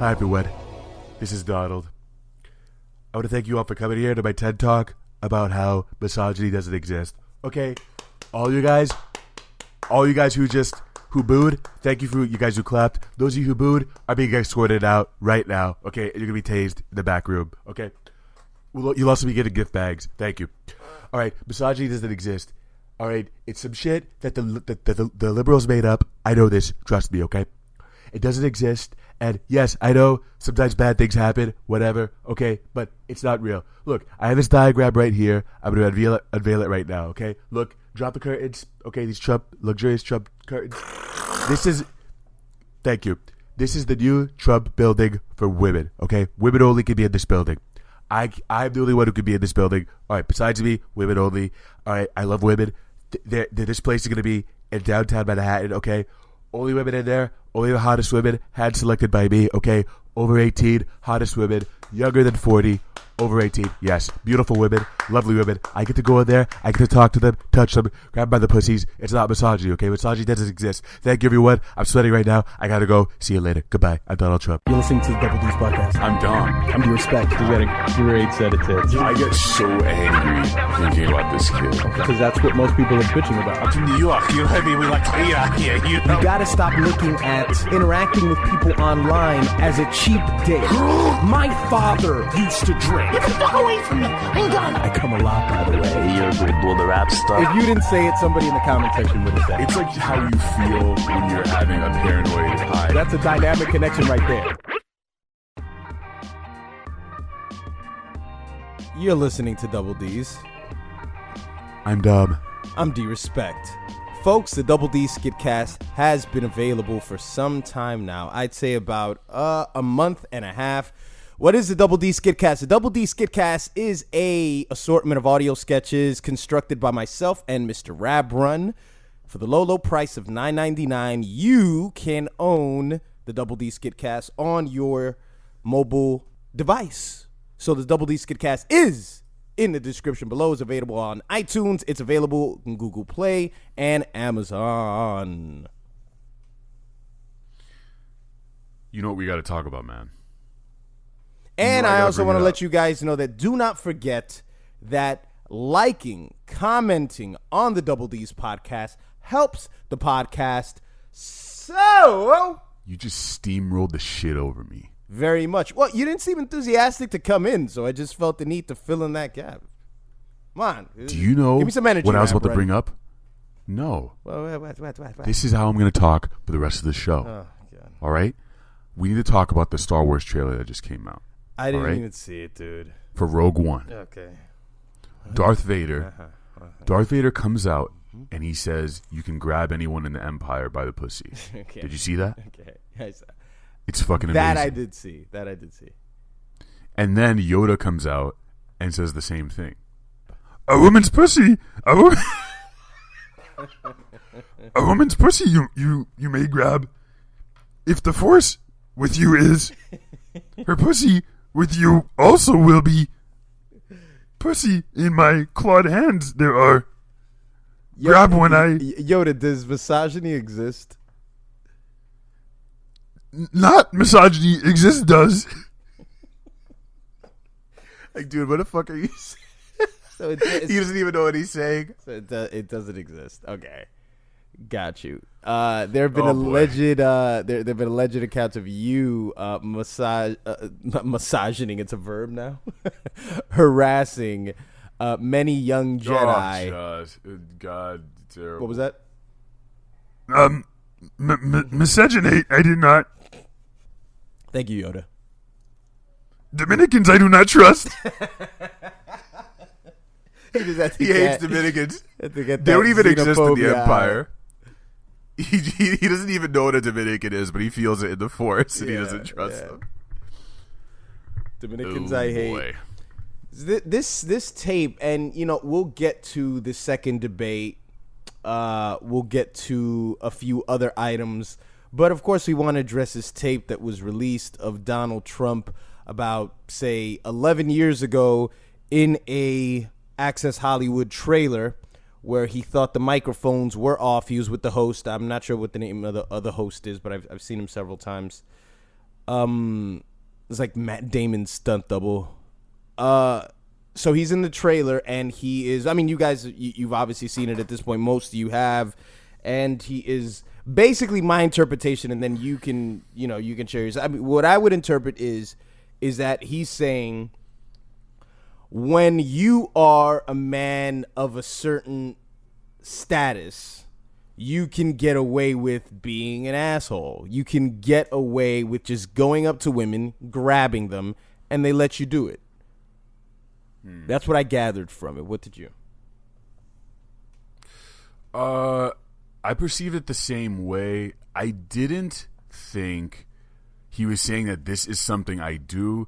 Hi everyone, this is Donald. I want to thank you all for coming here to my TED Talk about how misogyny doesn't exist. Okay, all you guys who booed, thank you for you guys who clapped. Those of you who booed are being escorted out right now. Okay, you're gonna be tased in the back room. Okay, you'll also be getting gift bags. Thank you. All right, misogyny doesn't exist. All right, it's some shit that the liberals made up. I know this. Trust me. Okay, it doesn't exist. And yes, I know sometimes bad things happen, whatever, okay, but it's not real. Look, I have this diagram right here. I'm going to unveil it right now, okay? Look, drop the curtains. Okay, these luxurious Trump curtains. Thank you. This is the new Trump building for women, okay? Women only can be in this building. I'm the only one who can be in this building. All right, besides me, women only. All right, I love women. This place is going to be in downtown Manhattan, okay? Only women in there. Only the hottest women, hand selected by me, okay? Over 18, hottest women, younger than 40, over 18. Yes, beautiful women, lovely women. I get to go in there, I get to talk to them, touch them, grab by the pussies. It's not misogyny, okay? Misogyny doesn't exist. Thank you, everyone. I'm sweating right now. I gotta go. See you later. Goodbye. I'm Donald Trump. You're listening to the Double D's podcast. I'm Dom. I'm D-Respect. He's got a great set of tits. I get so angry thinking about this kid. Because that's what most people are bitching about. I'm from New York, you know what I mean? We like to eat out here, you know? You gotta stop looking at interacting with people online as a cheap date. My father used to drink. Get the fuck away from me. I'm done. I come a lot, by the way. You're good with all the rap stuff. If you didn't say it, somebody in the comment section would have said it. It's like how you feel when you're having a paranoid high. That's a dynamic connection right there. You're listening to Double D's. I'm Dom. I'm D-Respect. Folks, the Double D Skitcast has been available for some time now. I'd say about a month and a half. What is the Double D Skitcast? The Double D Skitcast is a assortment of audio sketches constructed by myself and Mr. Rab Run. For the low price of $9.99, you can own the Double D Skitcast on your mobile device. So the Double D Skitcast is in the description below. It's available on iTunes. It's available on Google Play and Amazon. You know what we got to talk about, man? And I also want to let you guys know that do not forget that liking, commenting on the Double D's podcast helps the podcast so You just steamrolled the shit over me. very much. Well, you didn't seem enthusiastic to come in, so I just felt the need to fill in that gap. Come on. Do you know Give me some energy, what I was about to Rab, bring up? No. What? This is how I'm going to talk for the rest of the show. Oh, God. All right? We need to talk about the Star Wars trailer that just came out. I didn't right? even see it, dude. For Rogue One. Okay. Darth Vader. Darth Vader comes out and he says you can grab anyone in the Empire by the pussy. Okay. Did you see that? Okay. I saw. It's fucking amazing. That I did see. And then Yoda comes out and says the same thing. A woman's pussy. A woman's pussy you may grab if the Force with you is. Her pussy with you also will be. Pussy in my clawed hands there are. Grab when I. Yoda, does misogyny exist? Not misogyny exists, does. Like, dude, what the fuck are you saying? So He doesn't even know what he's saying. So it doesn't exist. Okay, got you. There have been there have been alleged accounts of you misogyning. It's a verb now. Harassing many young Jedi. Oh, God, terrible. What was that? Miscegenate, I did not. Thank you, Yoda. Dominicans, I do not trust. He hates Dominicans. They don't even exist in the Empire. He doesn't even know what a Dominican is, but he feels it in the Force, and he doesn't trust them. Dominicans, Oh, I hate. boy. This tape, and we'll get to the second debate. We'll get to a few other items, but of course we want to address this tape that was released of Donald Trump about, say, 11 years ago in a Access Hollywood trailer where he thought the microphones were off. He was with the host. I'm not sure what the name of the other host is, but I've seen him several times. It's like Matt Damon's stunt double. So he's in the trailer, and he is. I mean, you guys, you've obviously seen it at this point. Most of you have, and he is basically my interpretation, and then you can share yours. I mean, what I would interpret is that he's saying, when you are a man of a certain status, you can get away with being an asshole. You can get away with just going up to women, grabbing them, and they let you do it. That's what I gathered from it. What did you? I perceived it the same way. I didn't think he was saying that this is something I do,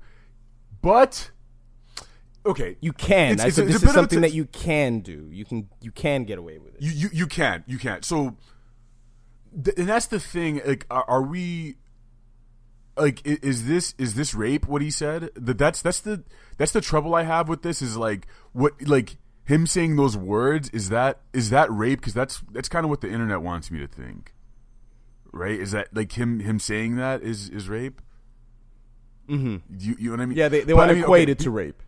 but okay, you can. I said this is something that you can do. You can get away with it. You can. So, and that's the thing. Like, are we? Like, is this rape? What he said? That's the trouble I have with this. Is like what, like him saying those words. Is that rape? Because that's kind of what the internet wants me to think. Right? Is that like him saying that is rape? Mm-hmm. You know what I mean? Yeah, they want to equate it to rape.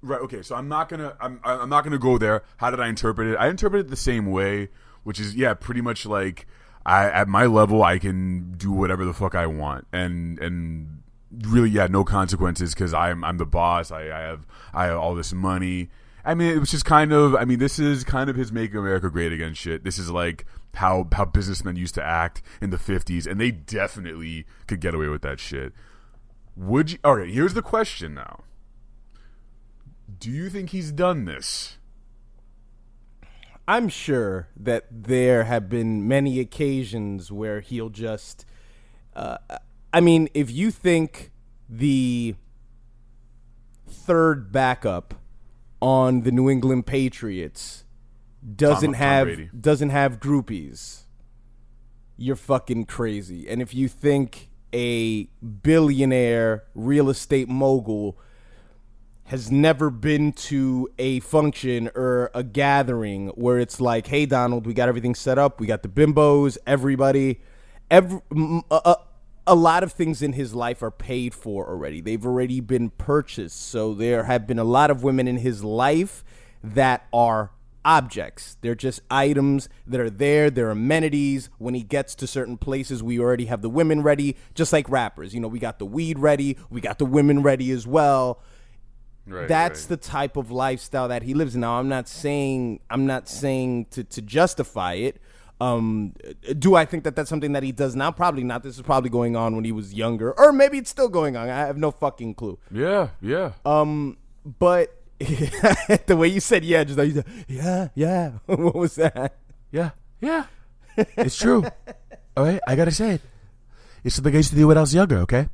Right. Okay. So I'm not gonna go there. How did I interpret it? I interpreted it the same way, which is pretty much like at my level I can do whatever the fuck I want, and really no consequences because I'm the boss. I have all this money. I mean, it was just kind of. I mean, this is kind of his "Make America Great Again" shit. This is like how businessmen used to act in the 50s, and they definitely could get away with that shit. Would you? All right. Here's the question now. Do you think he's done this? I'm sure that there have been many occasions where he'll just... I mean, if you think the third backup on the New England Patriots doesn't have groupies, you're fucking crazy. And if you think a billionaire real estate mogul has never been to a function or a gathering where it's like, hey, Donald, we got everything set up. We got the bimbos, everybody. A lot of things in his life are paid for already. They've already been purchased. So there have been a lot of women in his life that are objects. They're just items that are there. They're amenities. When he gets to certain places, we already have the women ready, just like rappers. You know, we got the weed ready. We got the women ready as well. Right, That's the type of lifestyle that he lives in. Now, I'm not saying to justify it. Do I think that that's something that he does now? Probably not. This is probably going on when he was younger, or maybe it's still going on. I have no fucking clue. Yeah. But the way you said just like you said, yeah. What was that? Yeah. It's true. All right, I gotta say it. It's something I used to do when I was younger. Okay.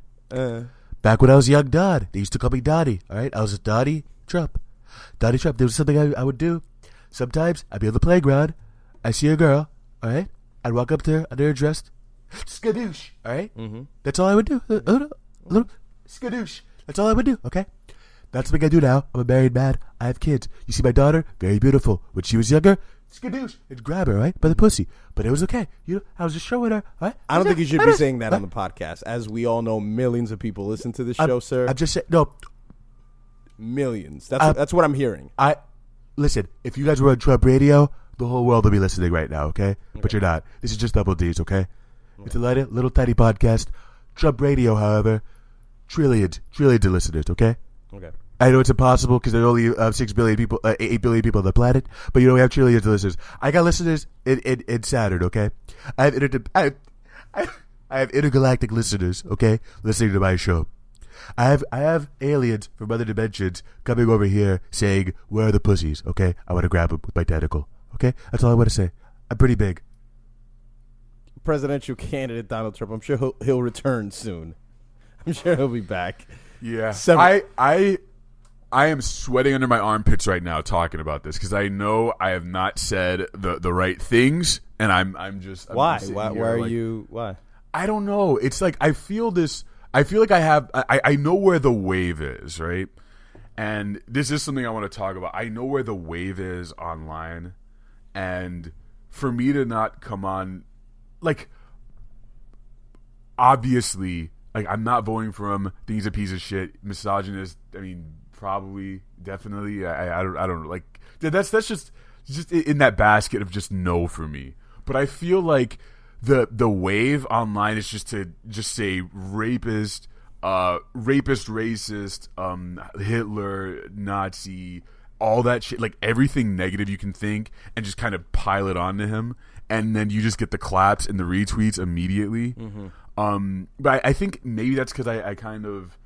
Back when I was a young Dodd, they used to call me Dottie. All right, I was a Dottie Trump. There was something I would do. Sometimes I'd be on the playground. I see a girl. All right, I'd walk up to her under her dress. Skadoosh. All right, That's all I would do. A little skadoosh. That's all I would do. Okay, that's something I do now. I'm a married man. I have kids. You see my daughter, very beautiful. When she was younger, skadoosh, and grab her by the pussy. But it was okay. I was just showing her. All right? I don't think you should be saying that on the podcast. As we all know, millions of people listen to this show, sir. I'm just saying, no. Millions. That's what I'm hearing. Listen, if you guys were on Trump radio, the whole world will be listening right now, okay? But you're not. This is just Double D's, okay? It's a little tiny podcast. Trump radio, however, trillions of listeners, okay? Okay. I know it's impossible because there's only 6 billion people, 8 billion people on the planet, but we have trillions of listeners. I got listeners in Saturn, okay? I have intergalactic listeners, okay, listening to my show. I have aliens from other dimensions coming over here saying, "Where are the pussies?" Okay, I want to grab them with my tentacle. Okay, that's all I want to say. I'm pretty big. Presidential candidate Donald Trump. I'm sure he'll return soon. I'm sure he'll be back. Yeah, I am sweating under my armpits right now talking about this because I know I have not said the right things, and I'm just why? Just why are you? Why? I don't know. It's like I feel like I know where the wave is, right? And this is something I want to talk about. I know where the wave is online, and for me to not come on, like, obviously Like, I'm not voting for him. I think he's a piece of shit. Misogynist. I mean, probably, definitely. I don't know. Like, that's just in that basket of just no for me. But I feel like the wave online is just to just say rapist, racist, Hitler, Nazi, all that shit, like everything negative you can think, and just kind of pile it onto him, and then you just get the claps and the retweets immediately. But I think maybe that's because I kind of,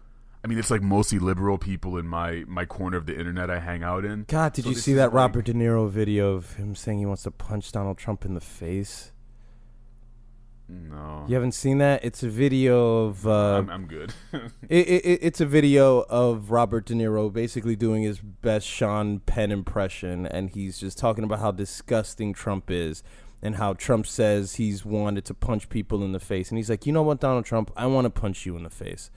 I mean, it's like mostly liberal people in my corner of the internet I hang out in. God, did you see that Robert De Niro video of him saying he wants to punch Donald Trump in the face? No. You haven't seen that? It's a video of... I'm good. It's a video of Robert De Niro basically doing his best Sean Penn impression, and he's just talking about how disgusting Trump is and how Trump says he's wanted to punch people in the face. And he's like, you know what, Donald Trump? I want to punch you in the face.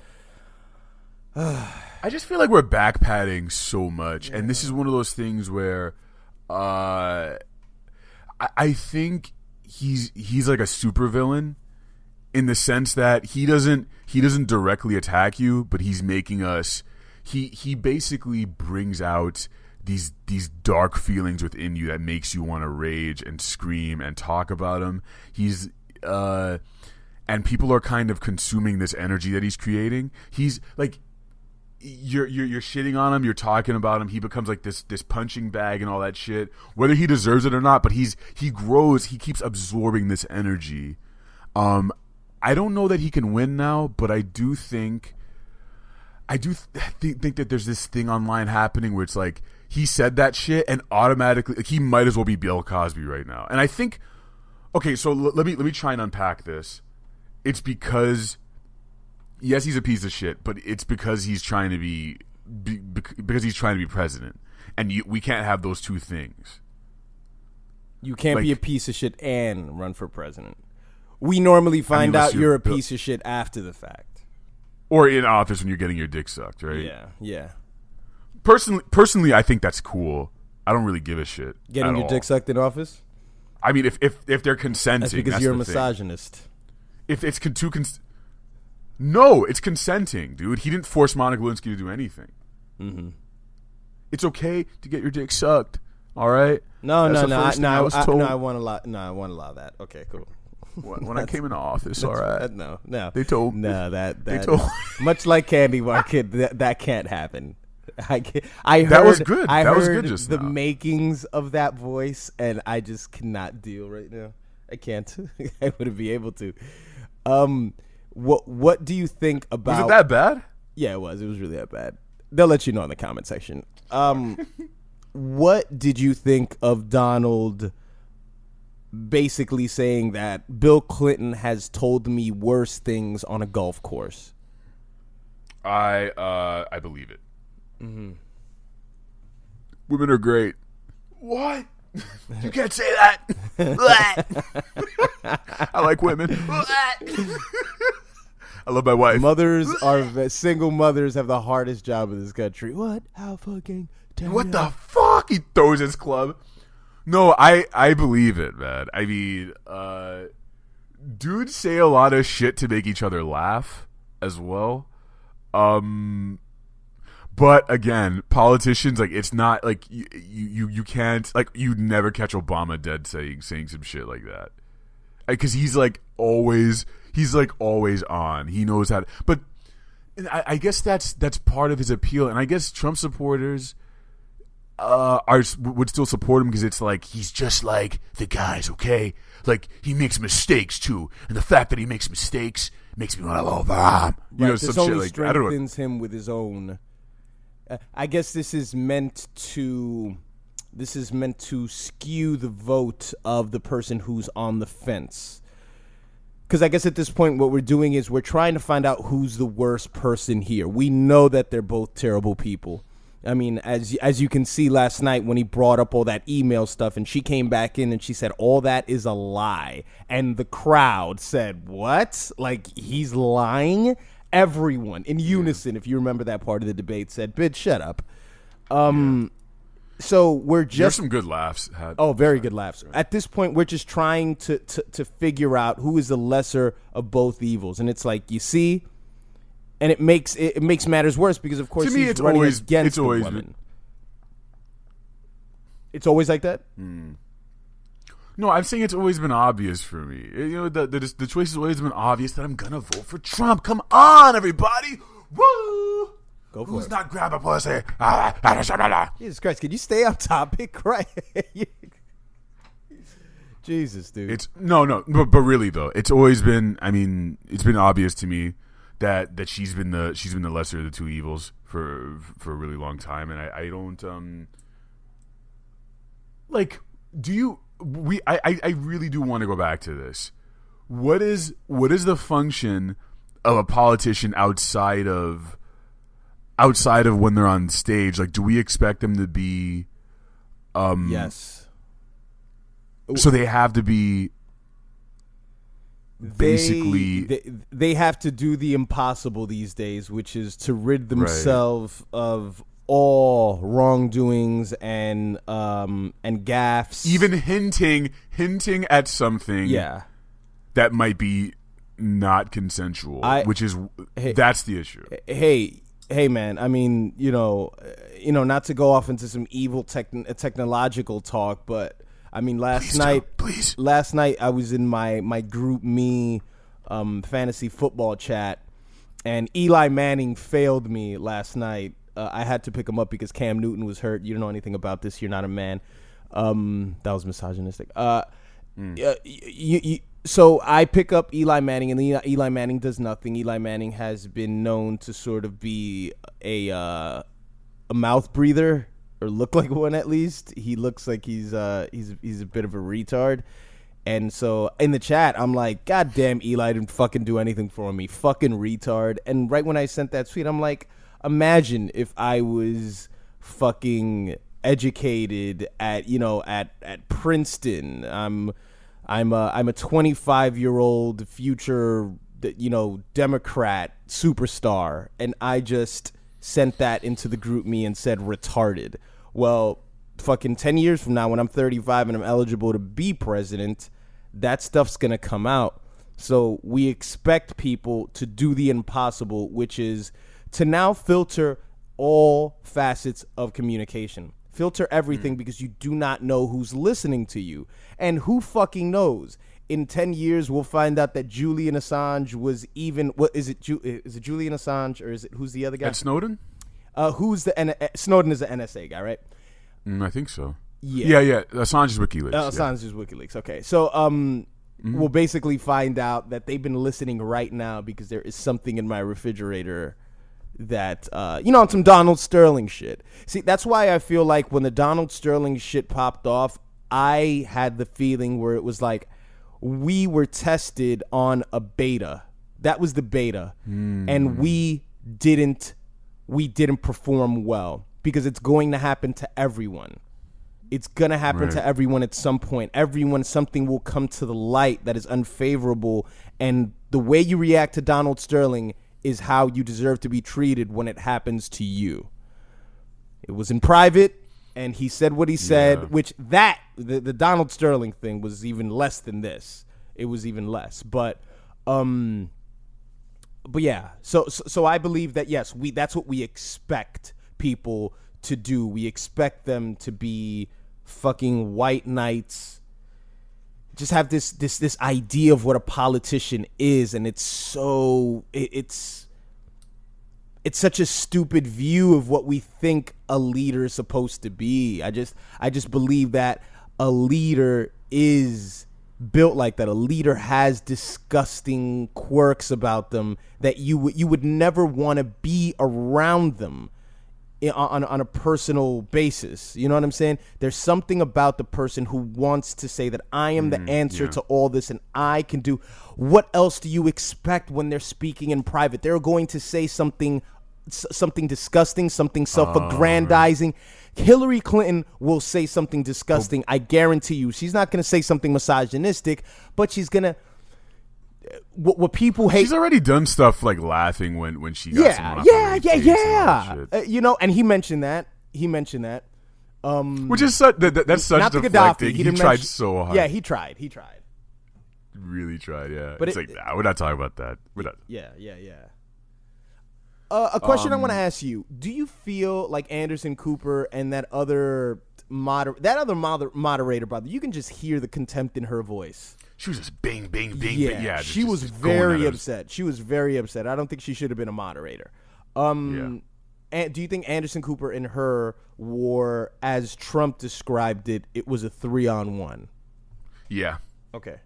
I just feel like we're backpatting so much, and this is one of those things where I think he's like a supervillain in the sense that he doesn't directly attack you, but he's making us. He basically brings out these dark feelings within you that makes you want to rage and scream and talk about him. He's and people are kind of consuming this energy that he's creating. He's like. You're shitting on him, you're talking about him, he becomes like this punching bag and all that shit, whether he deserves it or not, but he grows, he keeps absorbing this energy. I don't know that he can win now, but I do think that there's this thing online happening where it's like he said that shit and automatically, like, he might as well be Bill Cosby right now. And I think, okay, so let me try and unpack this. It's because yes, he's a piece of shit, but it's because he's trying to be president, and we can't have those two things. You can't be a piece of shit and run for president. We normally find out you're a piece of shit after the fact, or in office when you're getting your dick sucked, right? Yeah. Personally, I think that's cool. I don't really give a shit. Getting your dick sucked in office? I mean, if they're consenting, that's because you're a misogynist. If it's no, it's consenting, dude. He didn't force Monica Lewinsky to do anything. Mm-hmm. It's okay to get your dick sucked. All right. No. I want to allow that. Okay, cool. When I came into office, all right. No. They told me. No, that much like Candy Market, that can't happen. I heard that was good. That was good just the now. Makings of that voice, and I just cannot deal right now. I can't. I wouldn't be able to. What do you think about? Was it that bad? Yeah, it was. It was really that bad. They'll let you know in the comment section. What did you think of Donald basically saying that Bill Clinton has told me worse things on a golf course? I believe it. Mm-hmm. Women are great. What? You can't say that. I like women. I love my wife. Single mothers have the hardest job in this country. What? How fucking dare what the fuck? He throws his club. No, I believe it, man. I mean, dudes say a lot of shit to make each other laugh as well. But again, politicians, like, it's not like you can't, like, you'd never catch Obama dead saying some shit like that, because he's always on. He knows how to, but I guess that's part of his appeal, and I guess Trump supporters would still support him because it's like he's just like the guys, okay? Like, he makes mistakes too, and the fact that he makes mistakes makes me want to love him. You know, some shit like, I don't know. Strengthens him with his own. I guess this is meant to skew the vote of the person who's on the fence. Because I guess at this point what we're doing is we're trying to find out who's the worst person here. We know that they're both terrible people. I mean, as you can see last night when he brought up all that email stuff, and she came back in and she said, all that is a lie. And the crowd said, what? Like, he's lying? Everyone in unison, if you remember that part of the debate, said, bitch, shut up. So we're just... There's some good laughs. Very good laughs. At this point, we're just trying to figure out who is the lesser of both evils. And it's like, you see, And it makes matters worse because, of course, To me, he's it's running always- against it's always a woman. It's always like that? No, I'm saying it's always been obvious for me. The choice has always been obvious that I'm gonna vote for Trump. Come on, everybody! Woo! Go for Who's it. not grab a pussy? Jesus Christ, can you stay on topic? Right. Jesus, dude. It's but really though, it's always been. I mean, it's been obvious to me that she's been the lesser of the two evils for a really long time, and I don't like. Do you? I really do want to go back to this. What is the function of a politician outside of when they're on stage? Like, do we expect them to be? Yes. So they have to be basically. They have to do the impossible these days, which is to rid themselves of all wrongdoings and gaffes. Even hinting at something that might be not consensual, that's the issue. Hey man, I mean, not to go off into some evil technological talk, but I mean, last night I was in my group me fantasy football chat, and Eli Manning failed me last night. I had to pick him up because Cam Newton was hurt. You don't know anything about this. You're not a man. That was misogynistic. So I pick up Eli Manning, and Eli Manning does nothing. Eli Manning has been known to sort of be a mouth breather, or look like one at least. He looks like he's a bit of a retard. And so in the chat, I'm like, God damn, Eli didn't fucking do anything for me. Fucking retard. And right when I sent that tweet, I'm like, imagine if I was fucking educated at Princeton. I'm a 25-year-old future, Democrat superstar, and I just sent that into the group me and said retarded. Well, fucking 10 years from now, when I'm 35 and I'm eligible to be president, that stuff's gonna come out. So we expect people to do the impossible, which is to now filter all facets of communication. Filter everything because you do not know who's listening to you. And who fucking knows? In 10 years, we'll find out that Julian Assange was even... Is it Julian Assange, or is it... Who's the other guy? Ed Snowden? Snowden is the NSA guy, right? I think so. Yeah. Assange is WikiLeaks. Assange is WikiLeaks. Okay. So we'll basically find out that they've been listening right now because there is something in my refrigerator that, on some Donald Sterling shit. See, that's why I feel like when the Donald Sterling shit popped off, I had the feeling where it was like we were tested on a beta. That was the beta. And we didn't perform well because it's going to happen to everyone. It's going to happen to everyone at some point. Something will come to the light that is unfavorable. And the way you react to Donald Sterling is how you deserve to be treated when it happens to you. It was in private, and he said what he said, which the Donald Sterling thing was even less than this. It was even less. But yeah. So I believe that, yes, that's what we expect people to do. We expect them to be fucking white knights, just have this idea of what a politician is, and it's such a stupid view of what we think a leader is supposed to be. I just believe that a leader is built like that. A leader has disgusting quirks about them that you would never want to be around them on a personal basis. You know what I'm saying? There's something about the person who wants to say that I am the answer to all this and I can do. What else do you expect when they're speaking in private? They're going to say something disgusting, something self-aggrandizing. Hillary Clinton will say something disgusting. I guarantee you. She's not going to say something misogynistic, but she's going to... What people hate. She's already done stuff like laughing when she got someone off and he mentioned that. Which is that's such not deflecting. Gaddafi. He tried so hard. Yeah, he tried. Really tried. Yeah, But it's like, nah, we're not talking about that. We're not. Yeah. A question I want to ask you: do you feel like Anderson Cooper and that other moderator brother? You can just hear the contempt in her voice. She was just bing, bing, bing. Yeah, she was very upset. She was very upset. I don't think she should have been a moderator. And do you think Anderson Cooper and her were, as Trump described it, it was a 3-on-1? Yeah. Okay.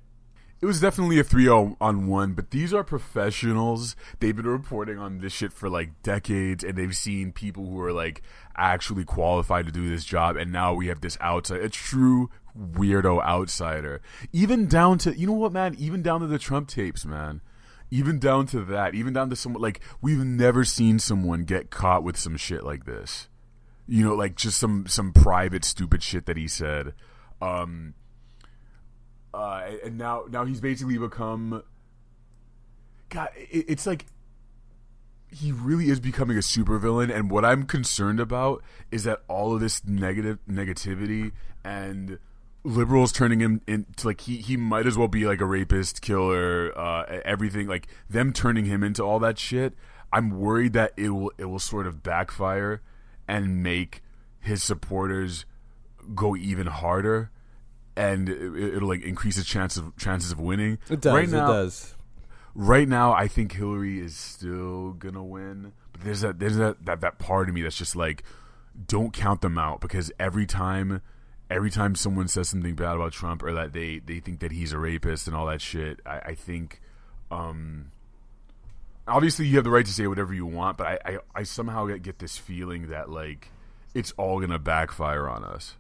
It was definitely a 3-on-1, but these are professionals. They've been reporting on this shit for like decades, and they've seen people who are like actually qualified to do this job, and now we have this a true weirdo outsider. Even down to, you know what, man? Even down to the Trump tapes, man. Even down to that. Even down to someone, like, we've never seen someone get caught with some shit like this. You know, like just some private stupid shit that he said. And now he's basically become, God, it's like he really is becoming a supervillain. And what I'm concerned about is that all of this negativity and liberals turning him into, like, he might as well be like a rapist, killer, everything, like them turning him into all that shit. I'm worried that it will sort of backfire and make his supporters go even harder. And it'll like increase his chances of winning. It does. It does. Right now, I think Hillary is still gonna win. But there's that part of me that's just like, don't count them out, because every time someone says something bad about Trump, or that they think that he's a rapist and all that shit, I think, obviously you have the right to say whatever you want, but I somehow get this feeling that like it's all gonna backfire on us.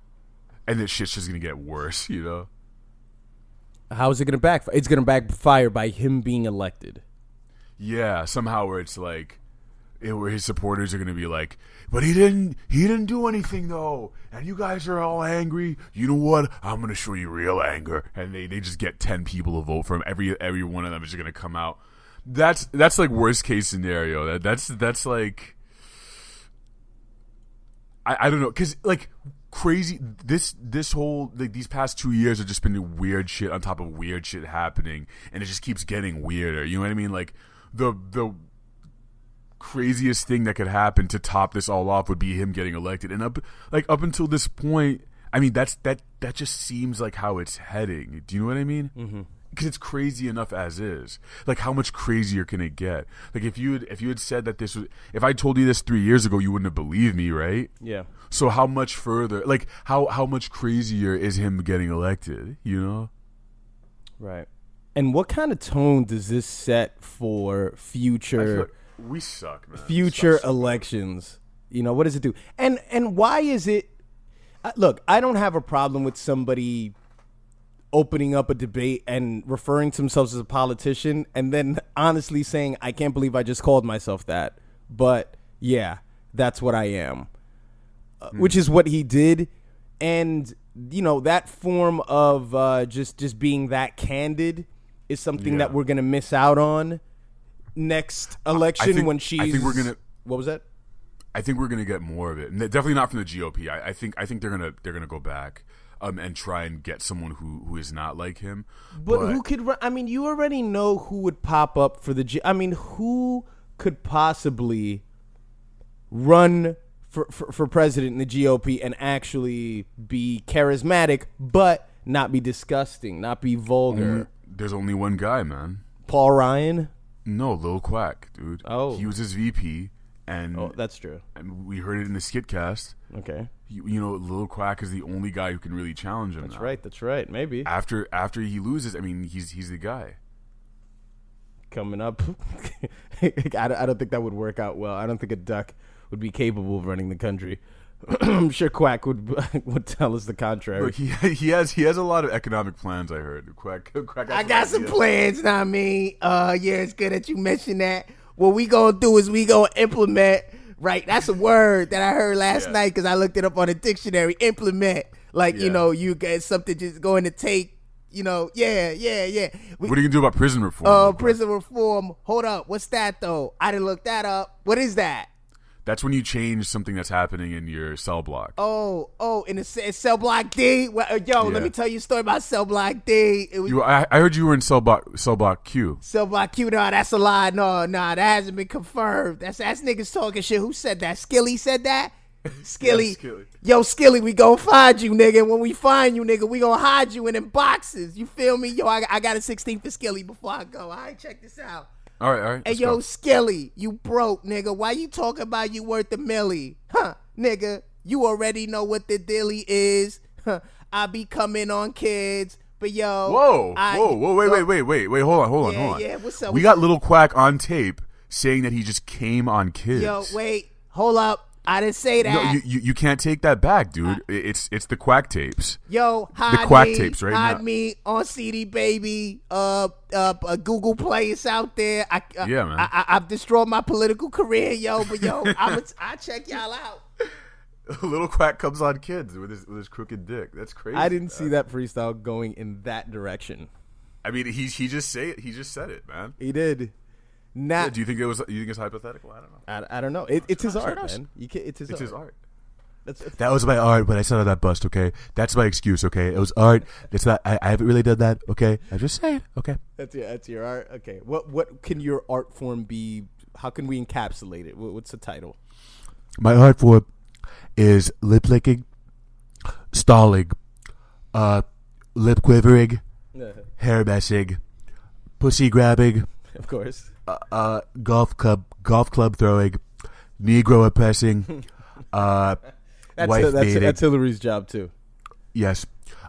And this shit's just going to get worse, you know? How is it going to backfire? It's going to backfire by him being elected. Yeah, somehow where it's like, where his supporters are going to be like, but he didn't do anything though, and you guys are all angry. You know what? I'm going to show you real anger. And they just get 10 people to vote for him. Every one of them is going to come out. That's like worst case scenario. That's like, I don't know, because like, crazy, this whole, like, these past 2 years have just been weird shit on top of weird shit happening, and it just keeps getting weirder. You know what I mean? Like the craziest thing that could happen to top this all off would be him getting elected, and up until this point, I mean, that just seems like how it's heading. Do you know what I mean? Mm-hmm. Because it's crazy enough as is. Like, how much crazier can it get? Like, if you had said that this was, if I told you this 3 years ago, you wouldn't have believed me, right? Yeah. So how much further, like, how much crazier is him getting elected, you know? Right. And what kind of tone does this set for future, like we suck, man. Future elections? You know, what does it do? And why is it, look, I don't have a problem with somebody opening up a debate and referring to themselves as a politician and then honestly saying, I can't believe I just called myself that. But yeah, that's what I am. Which is what he did. And, you know, that form of just being that candid is something that we're going to miss out on next election when she's... I think we're going to... What was that? I think we're going to get more of it. And definitely not from the GOP. I think they're gonna go back and try and get someone who is not like him. But who could run? I mean, you already know who would pop up for the I mean, who could possibly run for president in the GOP and actually be charismatic, but not be disgusting, not be vulgar? There's only one guy, man. Paul Ryan? No, Lil Quack, dude. Oh. He was his VP. And that's true. And we heard it in the Skitcast. Okay. You know, Lil Quack is the only guy who can really challenge him. That's right. That's right. Maybe after he loses, I mean, he's the guy. Coming up, I don't think that would work out well. I don't think a duck would be capable of running the country. I'm sure Quack would tell us the contrary. Look, he has a lot of economic plans. I heard Quack. I got some plans. Know what I mean, yeah, it's good that you mentioned that. What we gonna do is we gonna implement. Right, that's a word that I heard last night because I looked it up on the dictionary. Implement, like you know, you get something just going to take. You know, yeah. What are you gonna do about prison reform? Prison reform. Hold up, what's that though? I didn't look that up. What is that? That's when you change something that's happening in your cell block. In cell block D. Well, let me tell you a story about cell block D. It was I heard you were in cell block Q. cell block Q. No, that's a lie. No, that hasn't been confirmed. That's niggas talking shit. Who said that? Skilly said that. Skilly. Yeah, Skilly. Yo, Skilly, we gon' find you, nigga. When we find you, nigga, we gon' hide you in them boxes. You feel me? Yo, I got a 16 for Skilly before I go. All right, check this out. All right. Hey, yo, Skilly, you broke, nigga. Why you talking about you worth a milli? Huh, nigga, you already know what the dilly is. Huh, I be coming on kids, but yo. Whoa, wait, hold on. Yeah, what's up? We got Little Quack on tape saying that he just came on kids. Yo, wait, hold up. I didn't say that. No, you can't take that back, dude. It's the Quack tapes. Yo, hide the Quack me, tapes right hide now. me on CD Baby. Google Play is out there. Yeah, man. I've destroyed my political career, yo. But yo, I check y'all out. Little Quack comes on kids with his crooked dick. That's crazy. I didn't see that freestyle going in that direction. I mean, he just said it, man. He did. Yeah, do you think it's hypothetical? I don't know. I don't know. It's his art, man. It's his art. That was my art, but I said on that bust. Okay, that's my excuse. Okay, it was art. It's not. I haven't really done that. Okay, I'm just saying. Okay, that's your art. Okay, what can your art form be? How can we encapsulate it? What's the title? My art form is lip licking, stalling, lip quivering, hair messing, pussy grabbing, of course, golf club throwing, Negro oppressing, wife beating. That's Hillary's job too. Yes,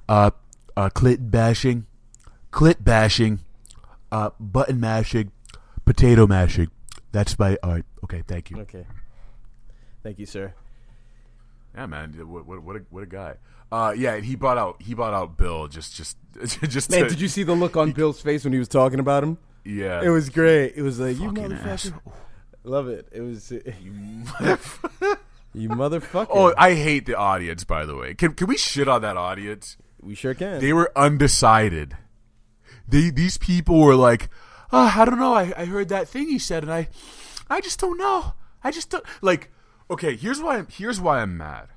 clit bashing, button mashing, potato mashing. That's my art. Okay, thank you. Okay, thank you, sir. Yeah, man, what a guy. Yeah, he brought out Bill just. Man, did you see the look on Bill's face when he was talking about him? Yeah, it was great. It was like, you motherfucker. Asshole. Love it. It was you motherfucker. Oh, I hate the audience. By the way, can we shit on that audience? We sure can. They were undecided. These people were like, oh, I don't know. I heard that thing he said, and I just don't know. I just don't like. Okay, here's why I'm mad.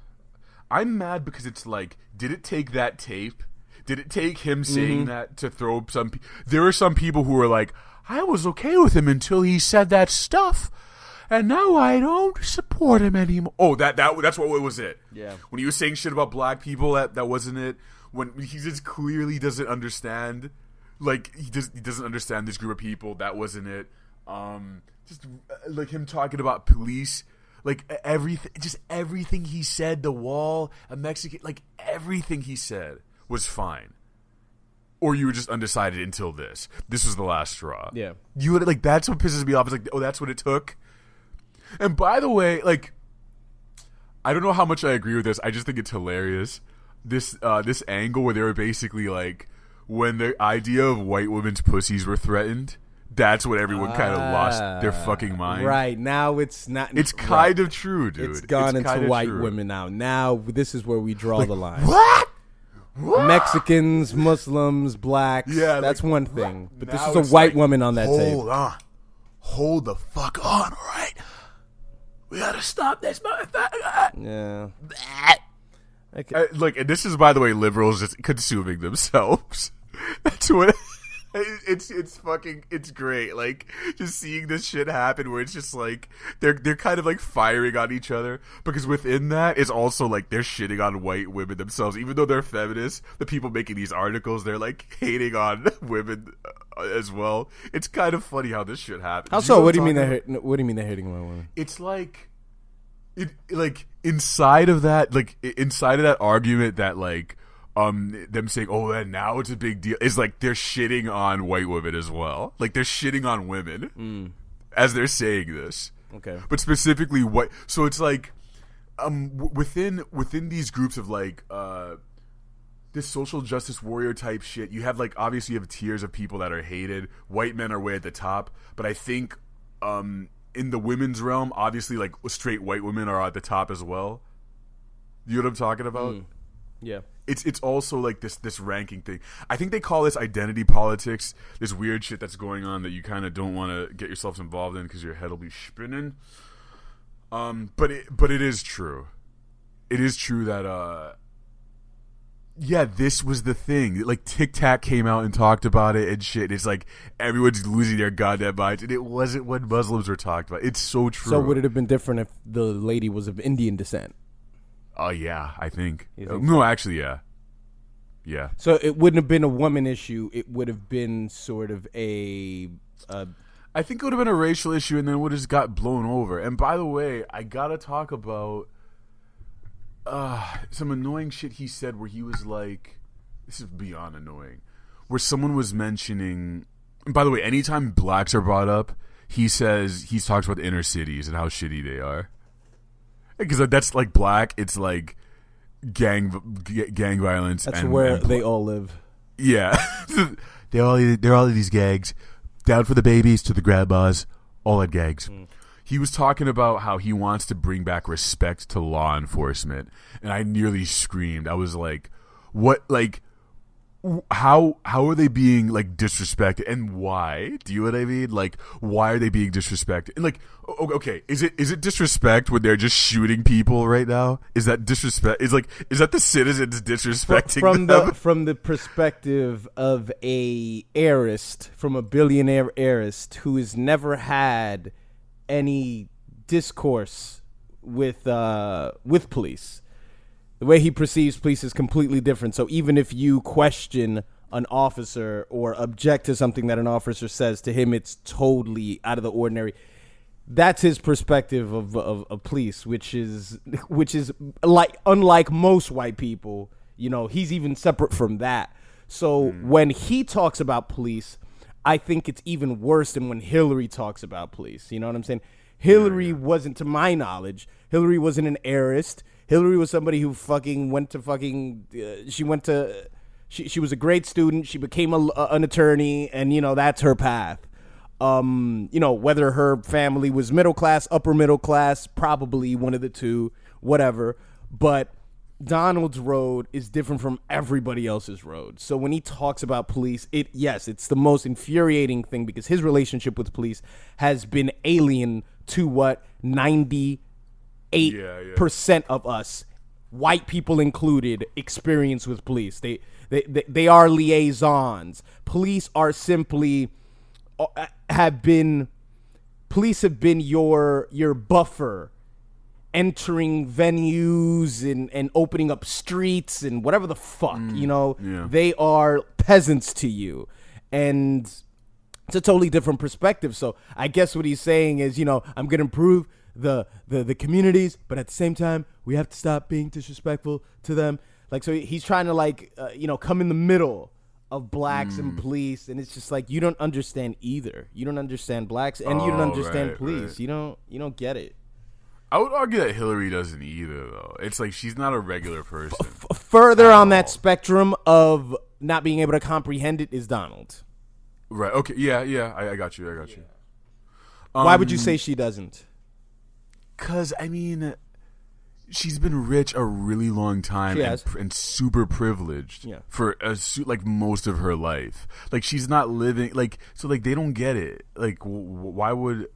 I'm mad because it's like, did it take that tape? Did it take him saying that to throw some? There were some people who were like, I was okay with him until he said that stuff, and now I don't support him anymore. Oh, that's what was it. Yeah. When he was saying shit about black people, that wasn't it. When he just clearly doesn't understand, like he doesn't understand this group of people. That wasn't it. Just like him talking about police. Like everything he said, the wall, a Mexican, like everything he said was fine. Or you were just undecided until this. This was the last straw. Yeah. You would like that's what pisses me off. It's like, oh, that's what it took. And by the way, like I don't know how much I agree with this. I just think it's hilarious. This angle where they were basically like when the idea of white women's pussies were threatened. That's when everyone kind of lost their fucking mind. Right. Now it's not. It's kind of true, dude. It's gone into white women now. Now this is where we draw the line. What? Mexicans, Muslims, blacks. Yeah, that's like, one thing. But now this is a white woman on that table. Hold on. Hold the fuck on, all right? We gotta stop this motherfucker. Yeah. Okay. Look, and this is, by the way, liberals just consuming themselves. That's what... It's great. Like just seeing this shit happen where it's just like they're kind of like firing on each other because within that it's also like they're shitting on white women themselves, even though they're feminists. The people making these articles, they're like hating on women as well. It's kind of funny how this shit happens. How so? What do you mean they're hating on women? It's like inside of that argument that like. Them saying, "Oh, and now it's a big deal." Is like they're shitting on white women as well. Like they're shitting on women as they're saying this. Okay, but specifically white. So it's like, within these groups of like this social justice warrior type shit, you have like obviously you have tiers of people that are hated. White men are way at the top, but I think in the women's realm, obviously like straight white women are at the top as well. You know what I'm talking about? Yeah. It's also like this ranking thing. I think they call this identity politics, this weird shit that's going on that you kind of don't want to get yourself involved in because your head will be spinning. But it is true. It is true that yeah, this was the thing. Like Tic Tac came out and talked about it and shit. It's like everyone's losing their goddamn minds, and it wasn't what Muslims were talked about. It's so true. So would it have been different if the lady was of Indian descent? Oh yeah, I think. think No, actually, yeah. Yeah. So it wouldn't have been a woman issue. It would have been sort of a I think it would have been a racial issue, and then it would have just got blown over. And by the way, I gotta talk about some annoying shit he said where he was like, this is beyond annoying, where someone was mentioning, and by the way, anytime blacks are brought up, he talks about the inner cities and how shitty they are. Because that's like black, it's like gang violence. That's where they all live. Yeah. they're all in these gangs. Down for the babies to the grandmas, all at gangs. He was talking about how he wants to bring back respect to law enforcement, and I nearly screamed. I was like, "What? Like, how are they being like disrespected, and why? Do you know what I mean? Like, why are they being disrespected? And like, okay, is it disrespect when they're just shooting people right now? Is that disrespect? Is that the citizens disrespecting them? From the perspective of a heiress, from a billionaire heiress who has never had any discourse with police. The way he perceives police is completely different. So even if you question an officer or object to something that an officer says, to him it's totally out of the ordinary. That's his perspective of police, which is like, unlike most white people, you know, he's even separate from that. So when he talks about police, I think it's even worse than when Hillary talks about police. You know what I'm saying? Hillary wasn't, to my knowledge, Hillary wasn't an heiress. Hillary was somebody who she was a great student. She became an attorney, and, you know, that's her path. You know, whether her family was middle class, upper middle class, probably one of the two, whatever. But Donald's road is different from everybody else's road. So when he talks about police, it's the most infuriating thing, because his relationship with police has been alien to what 98% of us, white people included, experience with police. They are liaisons. Police are simply police have been your buffer, entering venues and opening up streets and whatever the fuck, you know. They are peasants to you, and it's a totally different perspective. So I guess what he's saying is, you know, I'm gonna improve the communities, but at the same time we have to stop being disrespectful to them. Like, so he's trying to, like, you know, come in the middle of blacks and police, and it's just like, you don't understand either. You don't understand blacks, and you don't understand police. Right. You don't get it. I would argue that Hillary doesn't either, though. It's like she's not a regular person. Further on that spectrum of not being able to comprehend it is Donald. Right. Okay. Yeah. I got you. Why would you say she doesn't? Because, I mean, she's been rich a really long time and super privileged for like most of her life. Like, she's not living like, so like they don't get it. Like, why would,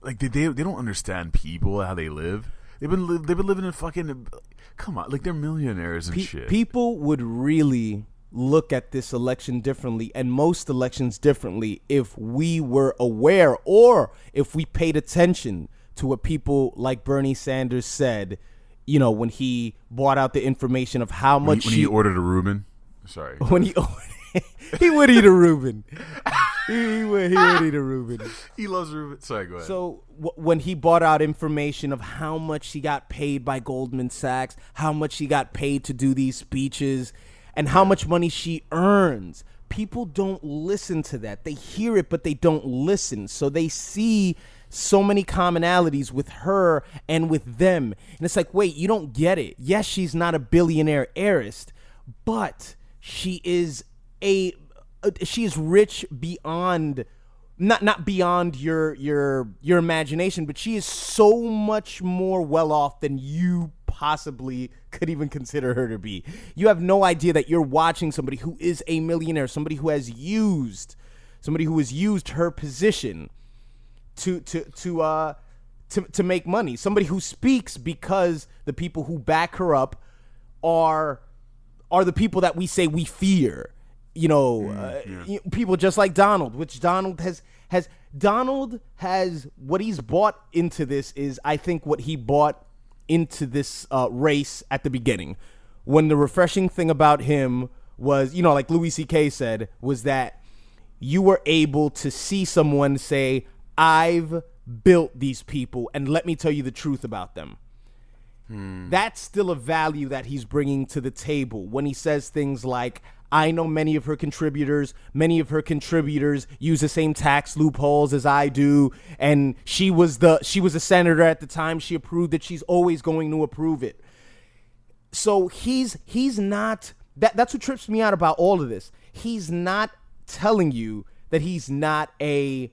like, they don't understand people, how they live. They've been living in fucking, come on, like, they're millionaires and shit. People would really look at this election differently, and most elections differently, if we were aware, or if we paid attention to what people like Bernie Sanders said, you know, when he brought out the information of how much when he ordered a Reuben. Sorry. When he would eat a Reuben. He would eat a Reuben. He loves Reuben. Sorry, go ahead. So when he brought out information of how much he got paid by Goldman Sachs, how much he got paid to do these speeches, and how much money she earns, people don't listen to that. They hear it, but they don't listen. So they see so many commonalities with her and with them. And it's like, wait, you don't get it. Yes, she's not a billionaire heiress, but she is rich beyond, not beyond your imagination, but she is so much more well off than you possibly could even consider her to be. You have no idea that you're watching somebody who is a millionaire, somebody who has used her position to to make money. Somebody who speaks because the people who back her up are the people that we say we fear. People just like Donald, which Donald has what he's bought into this is, I think, what he bought into this race at the beginning, when the refreshing thing about him was, like Louis C.K. said, was that you were able to see someone say, I've built these people and let me tell you the truth about them. That's still a value that he's bringing to the table when he says things like, I know many of her contributors use the same tax loopholes as I do, and she was a senator at the time. She approved it. She's always going to approve it. So he's not, that's what trips me out about all of this. He's not telling you that he's not a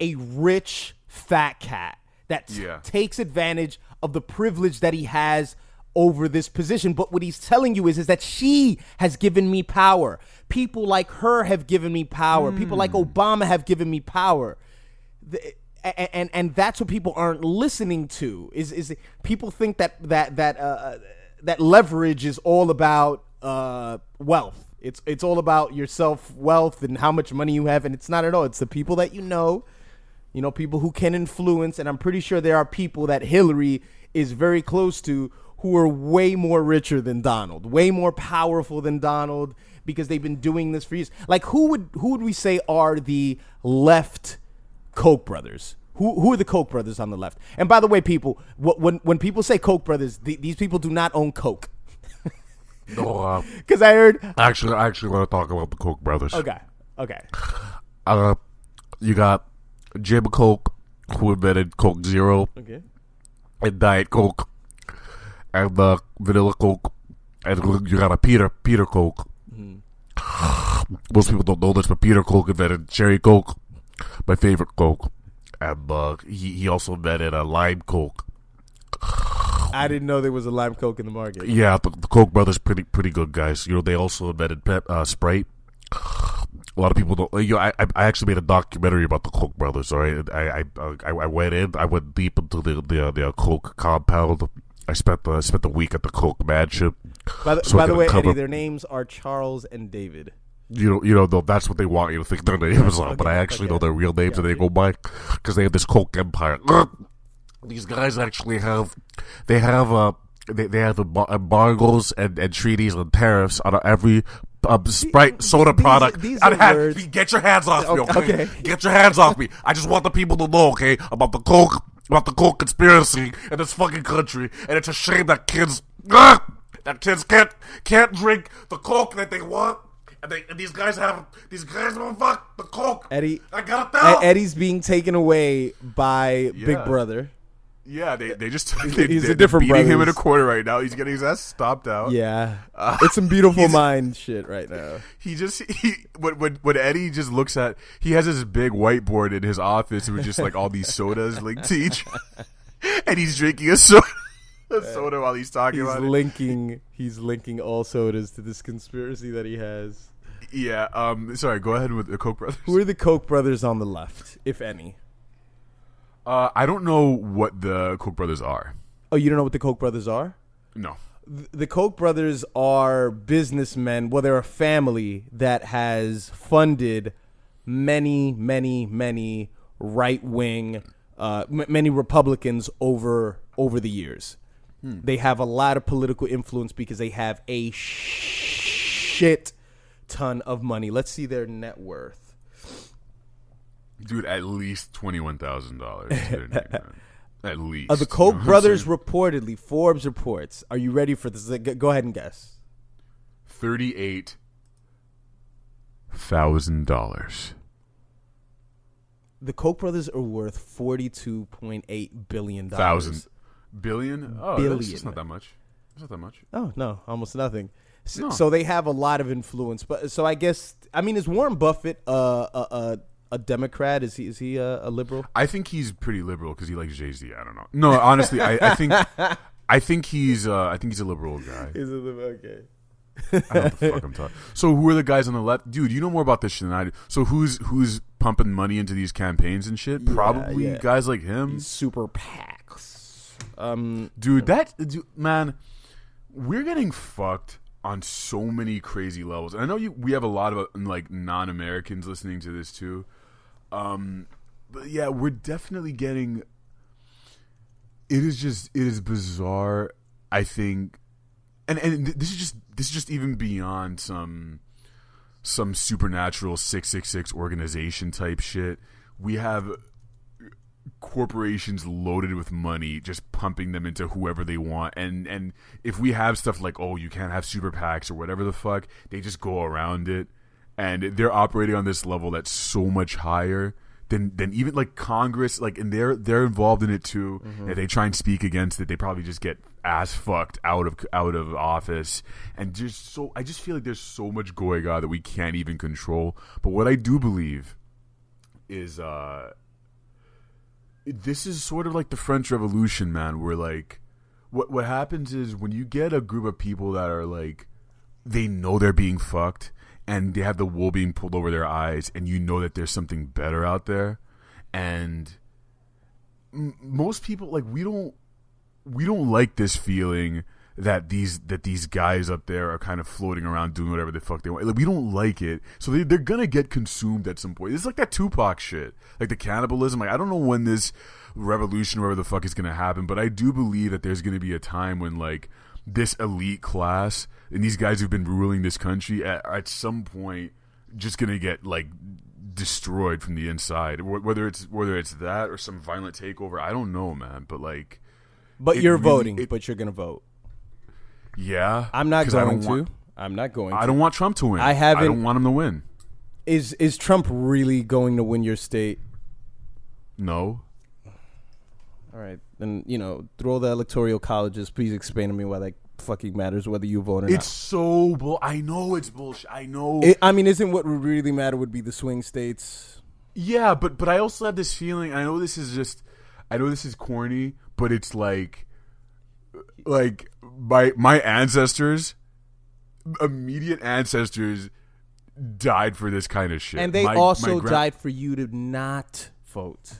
rich fat cat that takes advantage of the privilege that he has over this position. But what he's telling you is that she has given me power. People like her have given me power. People like Obama have given me power. And that's what people aren't listening to. Is people think that leverage is all about wealth. It's all about your self-wealth and how much money you have, and it's not at all. It's the people that you know, people who can influence, and I'm pretty sure there are people that Hillary is very close to who are way more richer than Donald, way more powerful than Donald, because they've been doing this for years. Like, who would we say are the left Koch brothers? Who are the Koch brothers on the left? And by the way, people, when people say Koch brothers, these people do not own Coke. No, because I heard. Actually, I want to talk about the Koch brothers. Okay. You got Jim Koch, who invented Coke Zero, and Diet Coke, and Vanilla Coke, and you got a Peter Koch. Most people don't know this, but Peter Koch invented Cherry Coke, my favorite Coke, and he also invented a Lime Coke. I didn't know there was a lime Coke in the market. Yeah, the Koch brothers pretty good guys. They also invented Sprite. A lot of people don't. I actually made a documentary about the Koch brothers. All right, I went deep into the Koch compound. I spent the week at the Koch mansion. By the way, Eddie, their names are Charles and David. That's what they want you to think their names are, but I actually know their real names and they go by because they have this Koch empire. These guys actually have embargoes and treaties and tariffs on every Sprite soda product. Get your hands off me, okay? Get your hands off me. I just want the people to know, okay, about the Koch conspiracy in this fucking country, and it's a shame that kids can't drink the Coke that they want. And these guys don't fuck the Coke. Eddie, I gotta tell. Eddie's being taken away by Big Brother. Yeah, they just he's a different beating brothers. him in a corner right now. He's getting his ass stomped out. Yeah, it's some beautiful mind shit right now. When Eddie just looks at, he has this big whiteboard in his office with just like all these sodas linked to each, and he's drinking a soda while he's talking about it. He's linking all sodas to this conspiracy that he has. Yeah. Sorry. Go ahead with the Koch brothers. Who are the Koch brothers on the left, if any? I don't know what the Koch brothers are. Oh, you don't know what the Koch brothers are? No. The Koch brothers are businessmen. Well, they're a family that has funded many right-wing, many Republicans over the years. They have a lot of political influence because they have a shit ton of money. Let's see their net worth. Dude, at least $21,000. At least. The Koch brothers reportedly, Forbes reports. Are you ready for this? Go ahead and guess. $38,000. The Koch brothers are worth $42.8 billion. Billion? Oh, billion. That's not that much. It's not that much. Oh, no, almost nothing. No. So they have a lot of influence. But so I guess, is Warren Buffett a Democrat? Is he a liberal? I think he's pretty liberal because he likes Jay-Z. I don't know. No, honestly, I think he's a liberal guy. He's a liberal. Okay. I don't know what the fuck I'm talking. So who are the guys on the left? Dude, you know more about this shit than I do. So who's pumping money into these campaigns and shit? Probably guys like him. These super PACs. Dude, man, we're getting fucked on so many crazy levels. And I know we have a lot of like non-Americans listening to this too. But yeah, we're definitely getting. It is bizarre. I think, and this is just even beyond some supernatural 666 organization type shit. We have corporations loaded with money just pumping them into whoever they want, and if we have stuff like, oh, you can't have super PACs or whatever the fuck, they just go around it, and they're operating on this level that's so much higher than even like Congress, like, and they're involved in it too. If they try and speak against it, they probably just get ass fucked out of office. And I just feel like there's so much going on that we can't even control. But what I do believe is this is sort of like the French Revolution, man, where like what happens is when you get a group of people that are like, they know they're being fucked and they have the wool being pulled over their eyes, and you know that there's something better out there, and most people, like, we don't like this feeling that these guys up there are kind of floating around doing whatever the fuck they want. Like, we don't like it, so they're gonna get consumed at some point. It's like that Tupac shit, like the cannibalism. Like, I don't know when this revolution, whatever the fuck, is gonna happen, but I do believe that there's gonna be a time when, like, this elite class and these guys who've been ruling this country at some point just gonna get like destroyed from the inside. Whether it's that or some violent takeover, I don't know, man. But like, but you're voting, but you're gonna vote. Yeah, I'm not going to. I'm not going to. I don't want Trump to win. I don't want him to win. Is Trump really going to win your state? No. All right, then, through all the electoral colleges, please explain to me why that fucking matters, whether you vote or not. It's so I know it's bullshit. I know. Isn't what would really matter would be the swing states? Yeah, but I also have this feeling. I know this is corny, but it's like my ancestors, immediate ancestors, died for this kind of shit, and they died for you to not vote.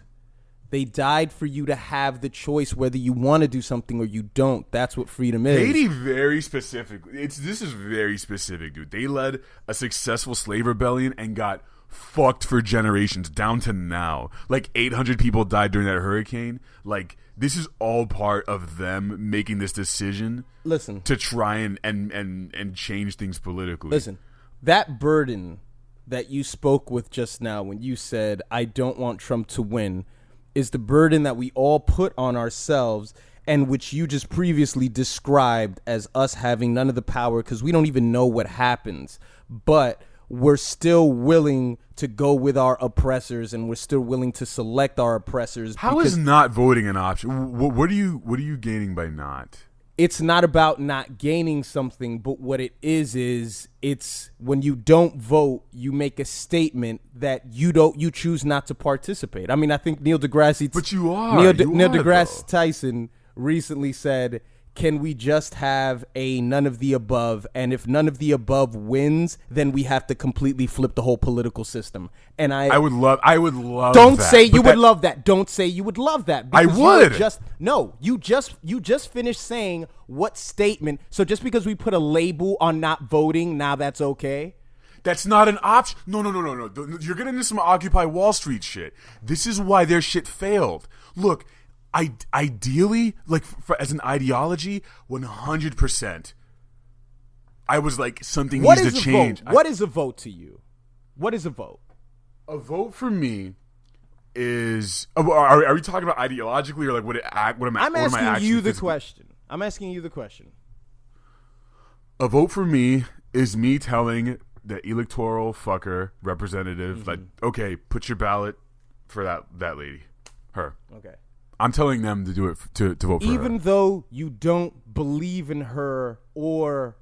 They died for you to have the choice whether you want to do something or you don't. That's what freedom is. Haiti, very specific. This is very specific, dude. They led a successful slave rebellion and got fucked for generations down to now. Like 800 people died during that hurricane. Like, this is all part of them making this decision. Listen, to try and change things politically. Listen, that burden that you spoke with just now when you said, I don't want Trump to win, is the burden that we all put on ourselves, and which you just previously described as us having none of the power because we don't even know what happens. But we're still willing to go with our oppressors, and we're still willing to select our oppressors. How is not voting an option? What are you gaining by not? It's not about not gaining something, but what it is it's when you don't vote, you make a statement that you choose not to participate. I mean, I think Neil deGrasse, but you are Neil deGrasse Tyson recently said, can we just have a none of the above? And if none of the above wins, then we have to completely flip the whole political system. And I would love. Don't say you would love that. Don't say you would love that. I would. You just finished saying what statement. So just because we put a label on not voting, now that's okay? That's not an option. No. You're getting into some Occupy Wall Street shit. This is why their shit failed. Look. Ideally, like, as an ideology, 100%. I was like, something needs to change. What is a vote to you? What is a vote? A vote for me is. Are we talking about ideologically, or like what am I? I'm asking you the question. I'm asking you the question. A vote for me is me telling the electoral fucker representative, like, okay, put your ballot for that lady, her. Okay. I'm telling them to do it to vote for her. Even though you don't believe in her or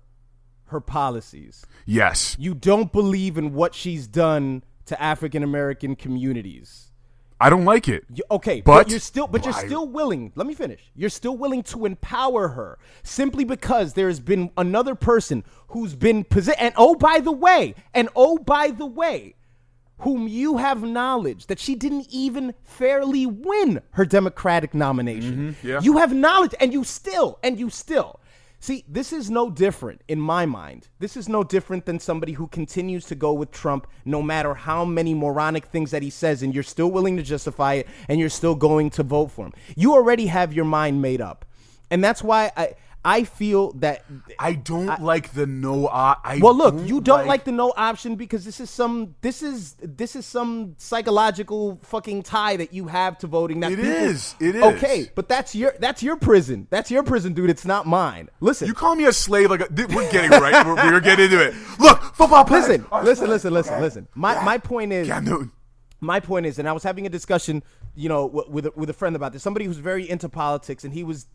her policies. Yes. You don't believe in what she's done to African American communities. I don't like it. Okay, but you're still willing. Let me finish. You're still willing to empower her simply because there has been another person who's been and by the way, whom you have knowledge that she didn't even fairly win her Democratic nomination. Yeah. You have knowledge, and you still. See, this is no different in my mind. This is no different than somebody who continues to go with Trump no matter how many moronic things that he says, and you're still willing to justify it, and you're still going to vote for him. You already have your mind made up. And that's why I feel that I don't like the no. You don't like the no option because this is some psychological fucking tie that you have to voting. That It is. Okay, but that's your prison. That's your prison, dude. It's not mine. Listen, You call me a slave? We're getting it right. We're getting into it. Look, football players. Listen. My point is. Cam Newton. My point is, and I was having a discussion, with a friend about this. Somebody who's very into politics, and he was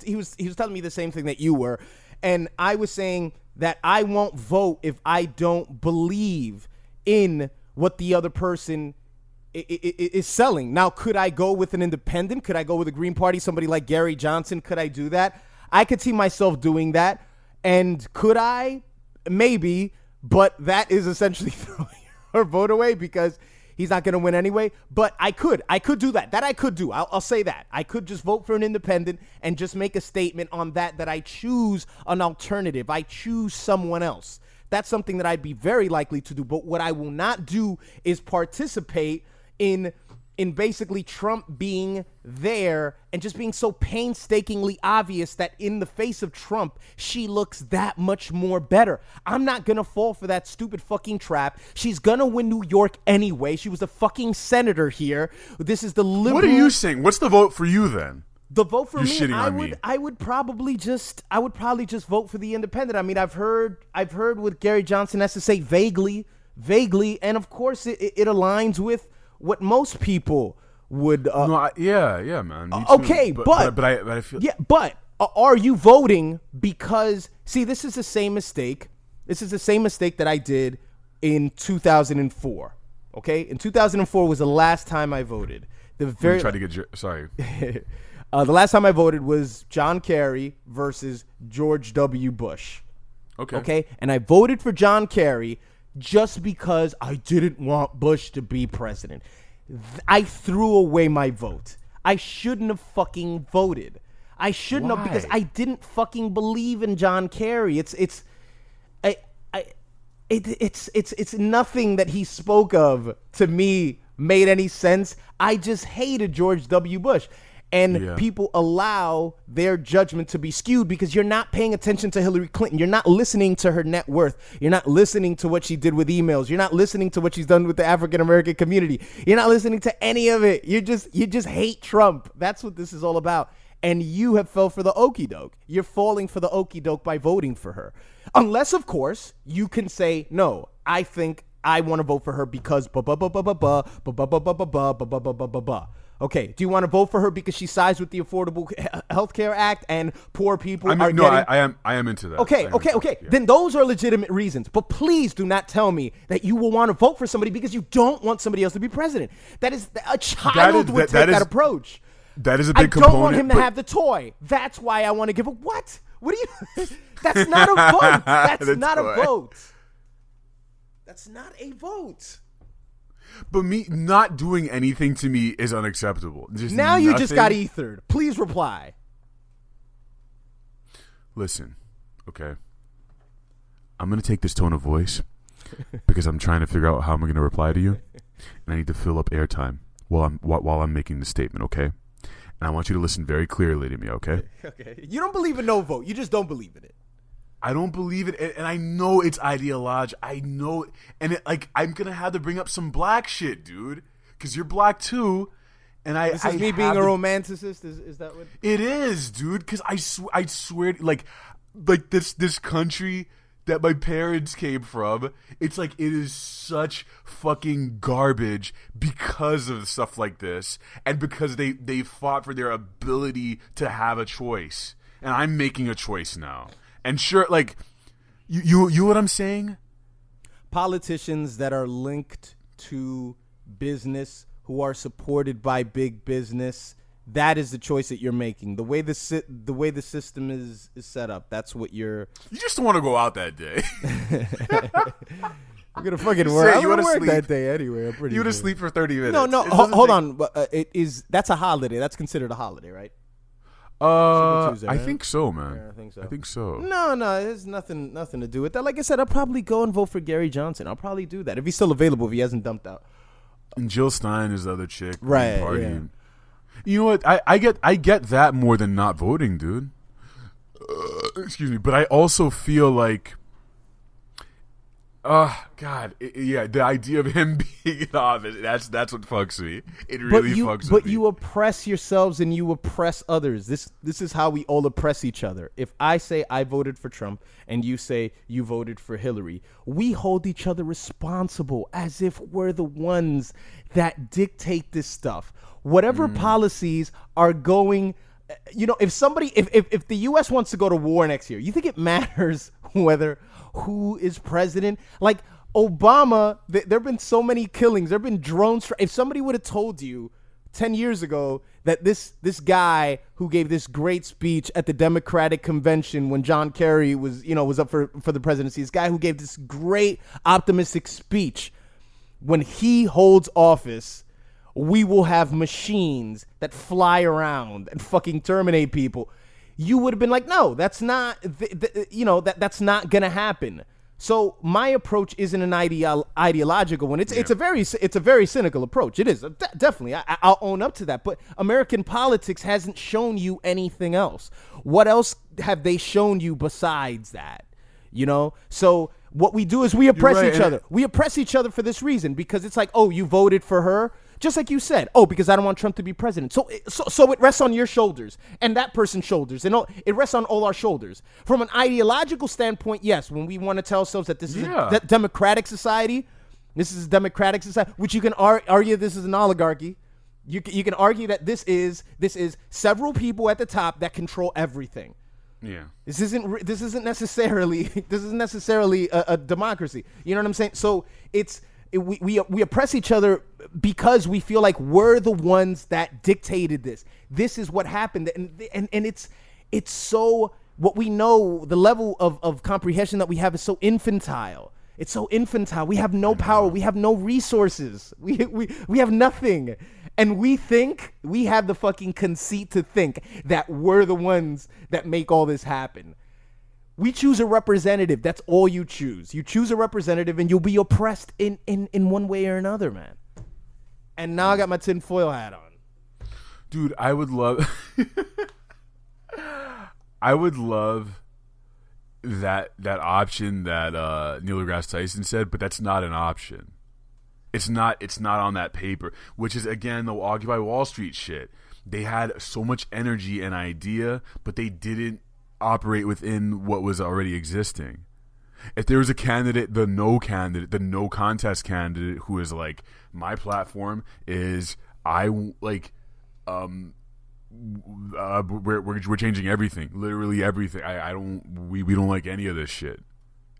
telling me the same thing that you were, and I was saying that I won't vote if I don't believe in what the other person is selling. Now, could I go with an independent? Could I go with a Green Party? Somebody like Gary Johnson? Could I do that? I could see myself doing that, and could I? Maybe, but that is essentially throwing her vote away because he's not going to win anyway, but I could do that. That I could do. I'll say that. I could just vote for an independent and just make a statement on that I choose an alternative. I choose someone else. That's something that I'd be very likely to do. But what I will not do is participate in basically Trump being there and just being so painstakingly obvious that in the face of Trump, she looks that much more better. I'm not going to fall for that stupid fucking trap. She's going to win New York anyway. She was a fucking senator here. This is the liberal. What are you saying? What's the vote for you then? The vote for You're me, shitting on me. I would probably just vote for the independent. I mean, I've heard what Gary Johnson has to say vaguely, and of course it aligns with what most people would. Man. Me too. Okay, but I feel. Yeah, but are you voting because? See, this is the same mistake. This is the same mistake that I did in 2004. Okay, in 2004 was the last time I voted. Sorry. The last time I voted was John Kerry versus George W. Bush. Okay, and I voted for John Kerry just because I didn't want Bush to be president. I threw away my vote. I shouldn't have fucking voted. I shouldn't have because I didn't fucking believe in John Kerry. It's nothing that he spoke of to me made any sense. I just hated George W. Bush. And people allow their judgment to be skewed because you're not paying attention to Hillary Clinton. You're not listening to her net worth. You're not listening to what she did with emails. You're not listening to what she's done with the African American community. You're not listening to any of it. You just hate Trump. That's what this is all about. And you have fell for the okie doke. You're falling for the okie doke by voting for her. Unless, of course, you can say, no, I think I want to vote for her because Okay, do you want to vote for her because she sides with the Affordable Health Care Act and poor people are getting... I am into that. Okay. Yeah. Then those are legitimate reasons. But please do not tell me that you will want to vote for somebody because you don't want somebody else to be president. That is... A child would take that approach. That is a big component. I don't want him to have the toy. That's why I want to give a... What? What do you... That's not a vote. That's not a vote. That's not a vote. But me not doing anything to me is unacceptable. Now you just got ethered. Please reply. Listen, okay. I'm going to take this tone of voice because I'm trying to figure out how I'm going to reply to you. And I need to fill up airtime while I'm making the statement, okay? And I want you to listen very clearly to me, okay? Okay. You don't believe in no vote. You just don't believe in it. I don't believe it, and I know it's ideological. I know, and I'm gonna have to bring up some black shit, dude, because you're black too. And this is me being a romanticist. Is that what it is, dude? Because I swear, like this country that my parents came from, it's like it is such fucking garbage because of stuff like this, and because they fought for their ability to have a choice, and I'm making a choice now. And sure, like, you know what I'm saying? Politicians that are linked to business who are supported by big business. That is the choice that you're making. The way the system is set up, that's what you're. You just don't want to go out that day. I'm gonna fucking work. I'm you gonna wanna work sleep. that day anyway. I'm pretty. You would have sure. sleep for 30 minutes. No. It doesn't Hold take- on. It is. That's a holiday. That's considered a holiday, right? Tuesday, I right? think so, man. Yeah, I think so. I think so. No. It has nothing to do with that. Like I said, I'll probably go and vote for Gary Johnson. I'll probably do that if he's still available. If he hasn't dumped out. And Jill Stein is the other chick. Right, Partying. You know what? I get that more than not voting, dude. Excuse me, but I also feel like, God, the idea of him being in office, that's what fucks me. It really fucks with me. But you oppress yourselves and you oppress others. This is how we all oppress each other. If I say I voted for Trump and you say you voted for Hillary, we hold each other responsible as if we're the ones that dictate this stuff. Whatever policies are going, if the U.S. wants to go to war next year, you think it matters who is president? Like Obama, there have been so many killings. There have been drones. If somebody would have told you 10 years ago that this guy who gave this great speech at the Democratic convention when John Kerry was up for the presidency, this guy who gave this great optimistic speech, when he holds office, we will have machines that fly around and fucking terminate people. You would have been like, no, that's not, that's not gonna happen. So my approach isn't an ideological one. It's a very cynical approach. It is definitely. I'll own up to that. But American politics hasn't shown you anything else. What else have they shown you besides that? So what we do is we oppress each other. We oppress each other for this reason, because it's like, oh, you voted for her. Just like you said, because I don't want Trump to be president. So it rests on your shoulders and that person's shoulders, and it rests on all our shoulders. From an ideological standpoint, yes, when we want to tell ourselves that this is a democratic society, which you can argue this is an oligarchy. You can argue that this is several people at the top that control everything. Yeah. This isn't necessarily a democracy. You know what I'm saying? So we oppress each other because we feel like we're the ones that dictated this. This is what happened, and it's so, what we know, the level of comprehension that we have is so infantile. It's so infantile. We have no power. We have no resources. We have nothing, and we think we have the fucking conceit to think that we're the ones that make all this happen. We choose a representative. That's all you choose. You choose a representative and you'll be oppressed in one way or another, man. And now I got my tinfoil hat on. Dude, I would love that option that Neil deGrasse Tyson said, but that's not an option. It's not on that paper, which is, again, the Occupy Wall Street shit. They had so much energy and idea, but they didn't operate within what was already existing. If there was a candidate, the no contest candidate, who is like, my platform is we're changing everything, literally everything. We don't like any of this shit.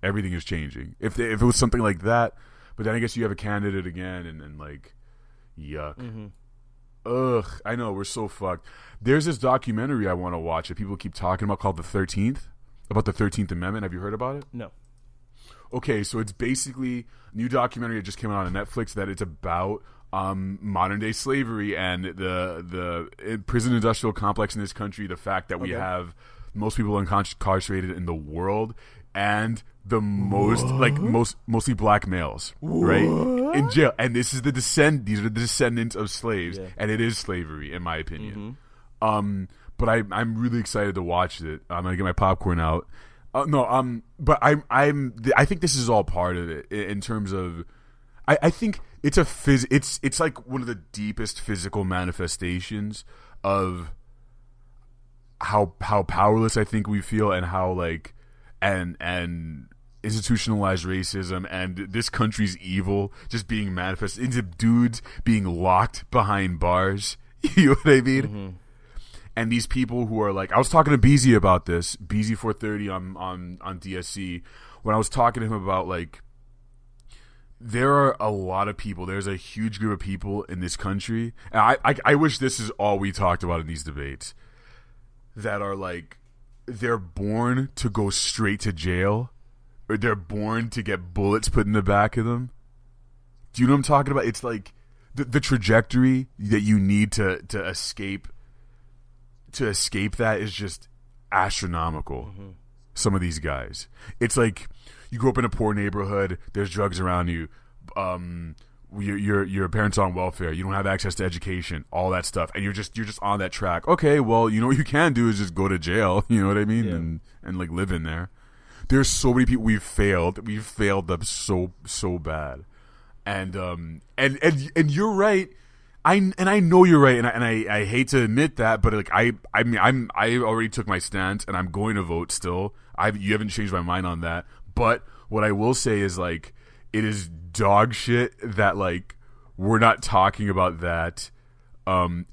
Everything is changing. If it was something like that, but then I guess you have a candidate again, and like, yuck. Mm-hmm. Ugh, I know, we're so fucked. There's this documentary I want to watch that people keep talking about called The 13th, about the 13th Amendment. Have you heard about it? No. Okay, so it's basically a new documentary that just came out on Netflix that it's about modern day slavery and the prison industrial complex in this country, the fact that we have most people incarcerated in the world, and the mostly black males, right, in jail. And this is these are the descendants of slaves, and it is slavery, in my opinion. But I'm really excited to watch it. I'm gonna get my popcorn out. But I think this is all part of it in terms of, I think it's it's like one of the deepest physical manifestations of how powerless I think we feel, and how like and institutionalized racism and this country's evil just being manifested into dudes being locked behind bars. You know what I mean? Mm-hmm. And these people who are like, I was talking to Beezy about this, Beezy 430 on DSC, when I was talking to him about like, there are a lot of people. There's a huge group of people in this country. And I wish this is all we talked about in these debates. That are like, they're born to go straight to jail, or they're born to get bullets put in the back of them. Do you know what I'm talking about? It's like the trajectory that you need to escape that is just astronomical. Mm-hmm. Some of these guys, it's like you grew up in a poor neighborhood. There's drugs around you. Your parents are on welfare. You don't have access to education. All that stuff, and you're just on that track. Okay, well, you know what you can do is just go to jail. You know what I mean, yeah. and like live in there. There's so many people we've failed. We've failed them so bad, and you're right. I know you're right, and I hate to admit that, but like I already took my stance, and I'm going to vote still. You haven't changed my mind on that. But what I will say is, like, it is dog shit that, like, we're not talking about that.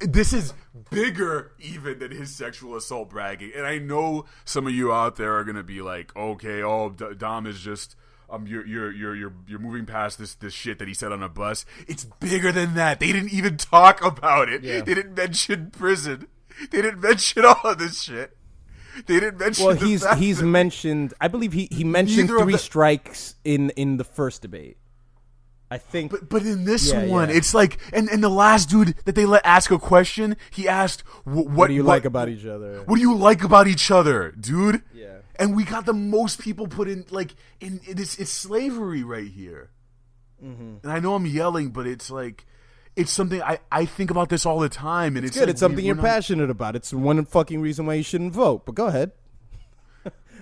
This is bigger even than his sexual assault bragging. And I know some of you out there are gonna be like, okay, Dom is just you're moving past this shit that he said on a bus. It's bigger than that. They didn't even talk about it. Yeah. They didn't mention prison. They didn't mention all of this shit. They didn't mention. Well, he's mentioned. I believe he mentioned 3 strikes in the first debate. I think, but in this one, it's like, and the last dude that they let ask a question, he asked, "What do you like about each other? What do you like about each other, dude?" Yeah, and we got the most people put in, like, it's slavery right here. Mm-hmm. And I know I'm yelling, but it's like. It's something I think about this all the time, and it's good. Like it's something you're passionate about. It's one fucking reason why you shouldn't vote. But go ahead.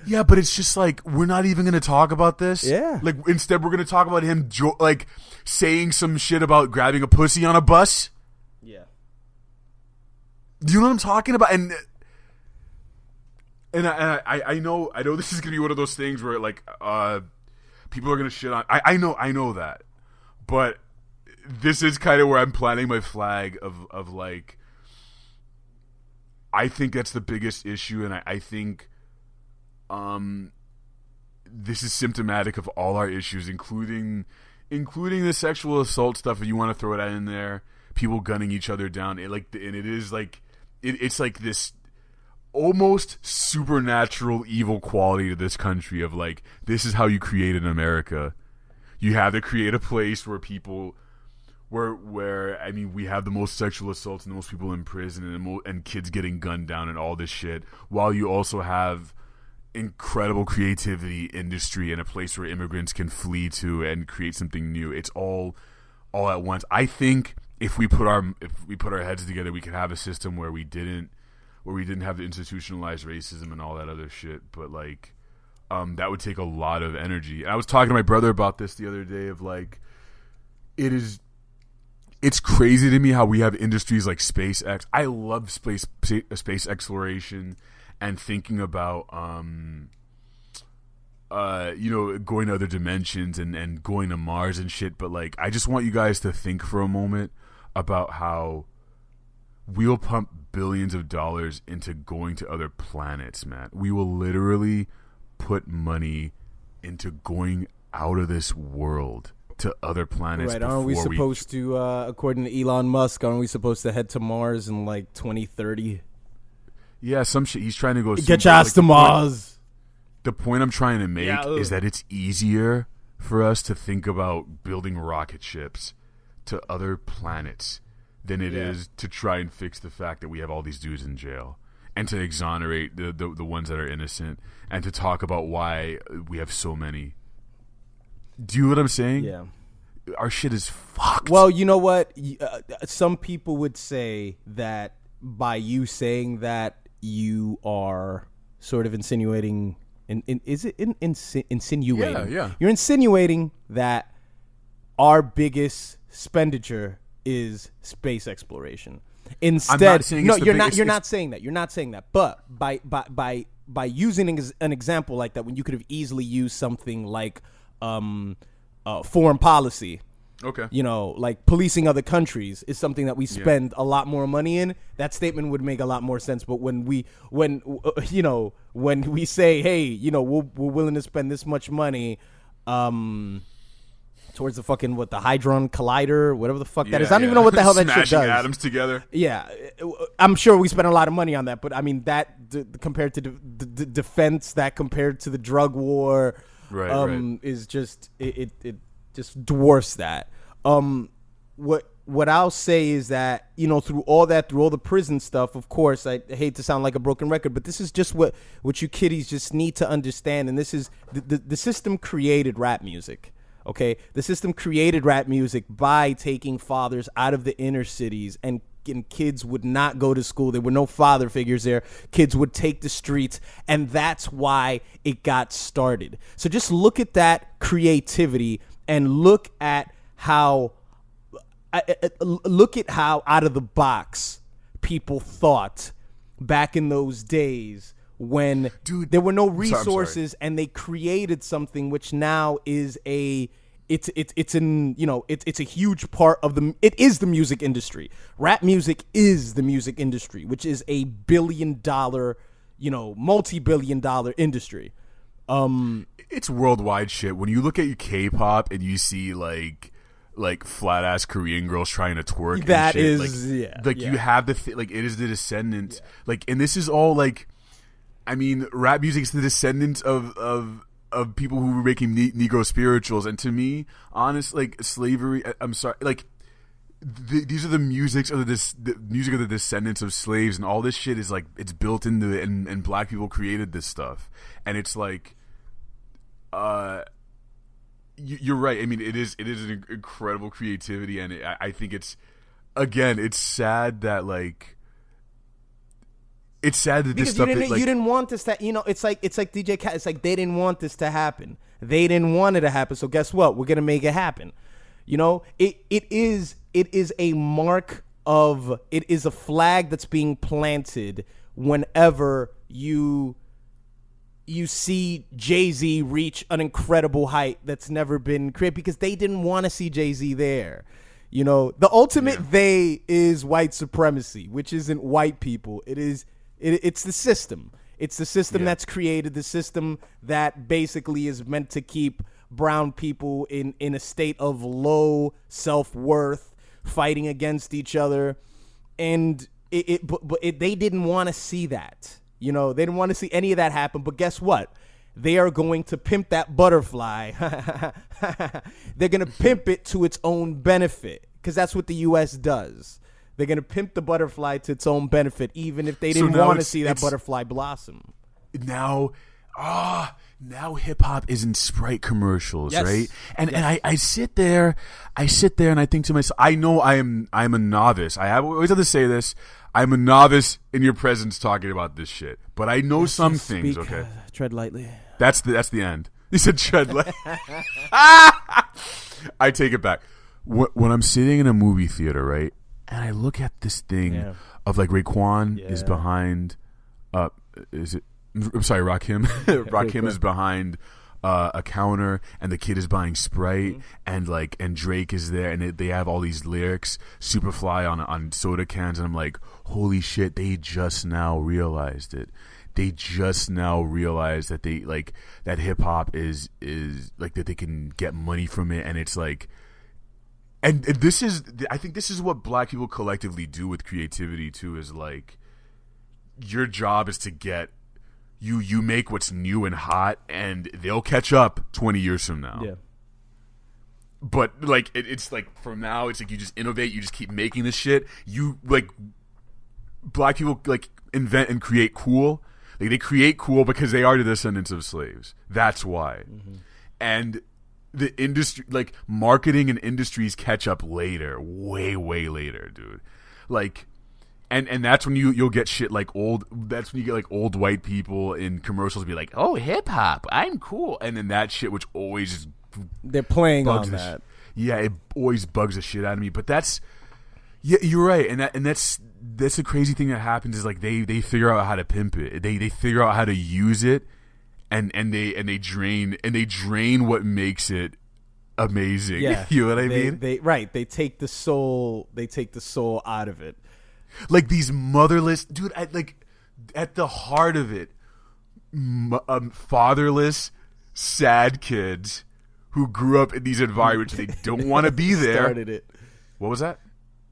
Yeah, but it's just like, we're not even going to talk about this. Yeah. Like, instead we're going to talk about him like saying some shit about grabbing a pussy on a bus. Yeah. Do you know what I'm talking about? And I know this is going to be one of those things where, like, people are going to shit on. I know that, but. This is kind of where I'm planting my flag of like, I think that's the biggest issue, and I think this is symptomatic of all our issues, including the sexual assault stuff. If you want to throw that in there, people gunning each other down, it's like this almost supernatural evil quality to this country of, like, this is how you create an America. You have to create a place where people. Where I mean, we have the most sexual assaults and the most people in prison and kids getting gunned down and all this shit, while you also have incredible creativity, industry, and a place where immigrants can flee to and create something new. It's all at once. I think if we put our heads together, we could have a system where we didn't have the institutionalized racism and all that other shit. But, like, that would take a lot of energy. And I was talking to my brother about this the other day. Of, like, it's crazy to me how we have industries like SpaceX. I love space exploration and thinking about, going to other dimensions and going to Mars and shit. But, like, I just want you guys to think for a moment about how we will pump billions of dollars into going to other planets, man. We will literally put money into going out of this world. To other planets. Right, aren't we supposed to, according to Elon Musk, aren't we supposed to head to Mars in, like, 2030? Yeah, some shit. He's trying to go. Get your ass to Mars. The point I'm trying to make is that it's easier for us to think about building rocket ships to other planets than it is to try and fix the fact that we have all these dudes in jail, and to exonerate the ones that are innocent, and to talk about why we have so many. Do you know what I'm saying? Yeah. Our shit is fucked. Well, you know what? Some people would say that by you saying that, you are sort of insinuating. Insinuating? Yeah. You're insinuating that our biggest expenditure is space exploration. Instead, you're not saying that. You're not saying that. But by using an example like that, when you could have easily used something like foreign policy, Okay. You know, like policing other countries is something that we spend a lot more money in. That statement would make a lot more sense. But when we say, hey, you know, we're willing to spend this much money, towards the fucking the Hadron Collider, whatever the fuck that is. I don't Yeah, even know what the hell that shit Smashing does. atoms together. Yeah, I'm sure we spent a lot of money on that, but I mean that compared to the defense, that compared to the drug war, Right. is just it just dwarfs that. What I'll say is that, you know, through all the prison stuff, of course, I hate to sound like a broken record, but this is just what you kiddies just need to understand. And this is the system created rap music. Okay, the system created rap music by taking fathers out of the inner cities, and kids would not go to school. There were no father figures there. Kids would take the streets, and that's why it got started. So just look at that creativity and look at how out of the box people thought back in those days when there were no resources, and they created something which now is it's a huge part of it is the music industry. Rap music is the music industry, which is a billion-dollar, multi-billion-dollar industry. It's worldwide shit. When you look at K-pop and you see like flat ass Korean girls trying to twerk, that and is shit. You have it is the descendants, and this is all I mean, rap music is the descendants of people who were making Negro spirituals, and to me, honest, slavery. I'm sorry, these are the music of the music of the descendants of slaves, and all this shit is it's built into it, and black people created this stuff, and it's you're right. I mean, it is an incredible creativity, and I think it's sad that it's sad that because this stuff you didn't want this to, it's like DJ Cat. It's like they didn't want this to happen. They didn't want it to happen. So guess what? We're gonna make it happen. It is a mark of, it is a flag that's being planted whenever you see Jay-Z reach an incredible height that's never been created, because they didn't want to see Jay-Z there. The ultimate they is white supremacy, which isn't white people. It's the system. It's the system that's created, the system that basically is meant to keep brown people in a state of low self-worth, fighting against each other. And they didn't want to see that. They didn't want to see any of that happen. But guess what? They are going to pimp that butterfly. They're going to pimp it to its own benefit, because that's what the U.S. does. They're going to pimp the butterfly to its own benefit, even if they didn't want to see that butterfly blossom. Now hip hop is in Sprite commercials, right? And I sit there and I think to myself, I know I'm a novice. I always have to say this. I'm a novice in your presence talking about this shit, but I know some things. Okay, tread lightly. That's the end. You said tread lightly. I take it back. When I'm sitting in a movie theater, right, and I look at this thing of Raekwon is behind. Is it? I'm sorry, Rakim. Rakim is behind a counter, and the kid is buying Sprite, and Drake is there, and they have all these lyrics, Superfly on soda cans, and I'm like, holy shit! They just now realized it. They just now realized that that hip hop is that they can get money from it, and it's and this is, I think this is what black people collectively do with creativity too. Is your job is to get. You make what's new and hot, and they'll catch up 20 years from now. Yeah. But it's from now, it's you just innovate, you just keep making this shit. You black people invent and create cool. They create cool because they are the descendants of slaves. That's why. Mm-hmm. And the industry, marketing and industries catch up later, way later, dude. And that's when you'll get shit that's when you get old white people in commercials be like, oh, hip hop, I'm cool, and then that shit, which always just they're playing on that. It always bugs the shit out of me. But you're right, and that's the crazy thing that happens is they figure out how to pimp it. They figure out how to use it, and they drain what makes it amazing. Yeah. You know what I mean? They take the soul out of it. These motherless, dude, at the heart of it, fatherless, sad kids who grew up in these environments they don't want to be there. Started it. What was that?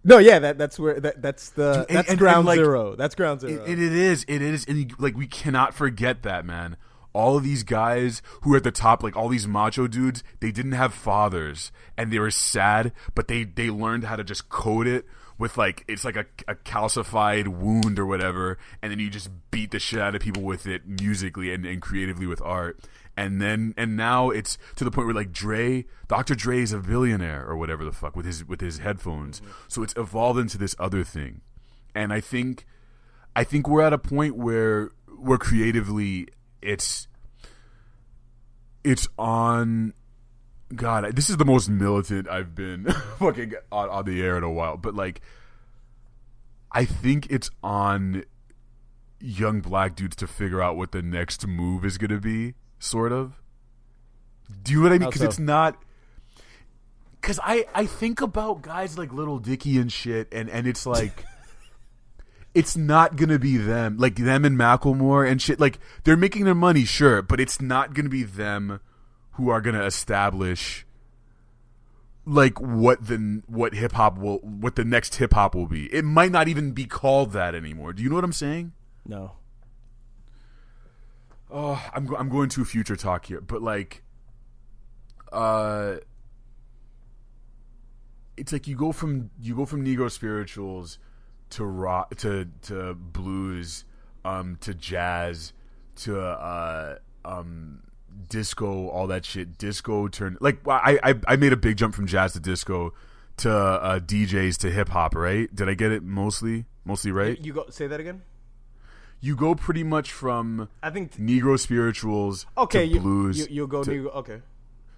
No, yeah, that's where that's ground like, zero. That's ground zero. It is, and like we cannot forget that, man. All of these guys who are at the top, like all these macho dudes, they didn't have fathers, and they were sad, but they learned how to just code it with like it's like a calcified wound or whatever, and then you just beat the shit out of people with it musically and creatively with art. And now it's to the point where like Dr. Dre is a billionaire or whatever the fuck with his headphones. Mm-hmm. So it's evolved into this other thing, and I think we're at a point where creatively it's on. God, this is the most militant I've been fucking on the air in a while, but like I think it's on young black dudes to figure out what the next move is going to be. Sort of. Do you know what I mean? Because it's not. Because I think about guys like Lil Dicky and shit, and it's like, it's not gonna be them, like them and Macklemore and shit. Like they're making their money, sure, but it's not gonna be them who are gonna establish like what the next hip hop will be. It might not even be called that anymore. Do you know what I'm saying? No. Oh, I'm going to future talk here, but like, it's like you go from Negro spirituals to rock to blues, to jazz, to disco, all that shit. Disco turned like I made a big jump from jazz to disco to DJs to hip hop. Right? Did I get it mostly right? You go say that again. You go pretty much from I think Negro spirituals to blues. You'll go to okay.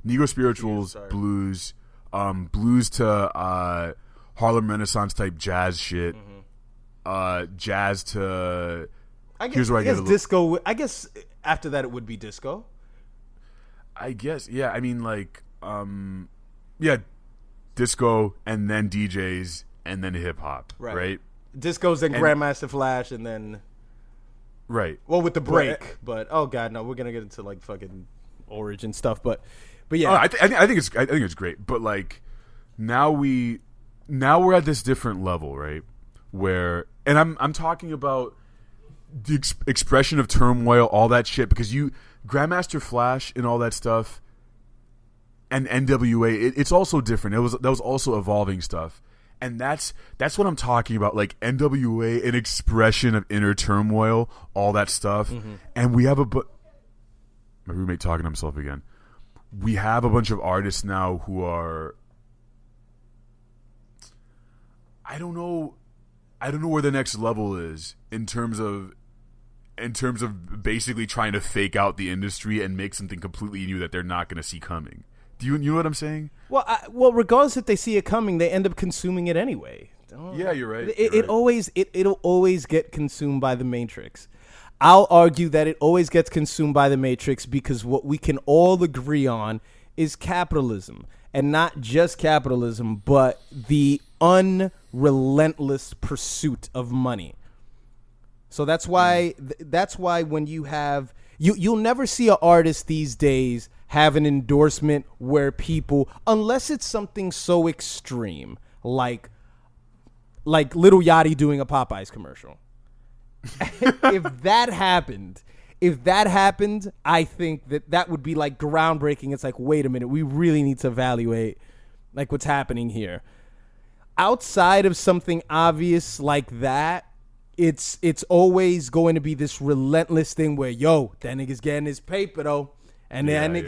Negro spirituals, blues, blues to Harlem Renaissance type jazz shit, jazz to. Here's where I get disco. I guess after that it would be disco. I guess yeah. I mean like yeah, disco and then DJs and then hip hop. Right. Disco's then Grandmaster Flash and then. Right. Well, with the break, but oh god, no, we're gonna get into like fucking origin stuff, but yeah, I think it's great, but like now we're at this different level, right? Where and I'm talking about the expression of turmoil, all that shit, because Grandmaster Flash and all that stuff, and NWA, it's also different. That was also evolving stuff. And that's what I'm talking about, like NWA, an expression of inner turmoil, all that stuff. Mm-hmm. And we have my roommate talking to himself again. We have a bunch of artists now who are, I don't know where the next level is in terms of basically trying to fake out the industry and make something completely new that they're not going to see coming. Do you know what I'm saying? Well, regardless if they see it coming, they end up consuming it anyway. Yeah, you're right. It'll always get consumed by the Matrix. I'll argue that it always gets consumed by the Matrix because what we can all agree on is capitalism, and not just capitalism, but the unrelentless pursuit of money. So that's why when you have you'll never see an artist these days have an endorsement where people, unless it's something so extreme, like Lil Yachty doing a Popeyes commercial. If that happened, I think that would be like groundbreaking. It's like, wait a minute, we really need to evaluate like what's happening here. Outside of something obvious like that, it's always going to be this relentless thing where, that nigga's getting his paper though. And then niggas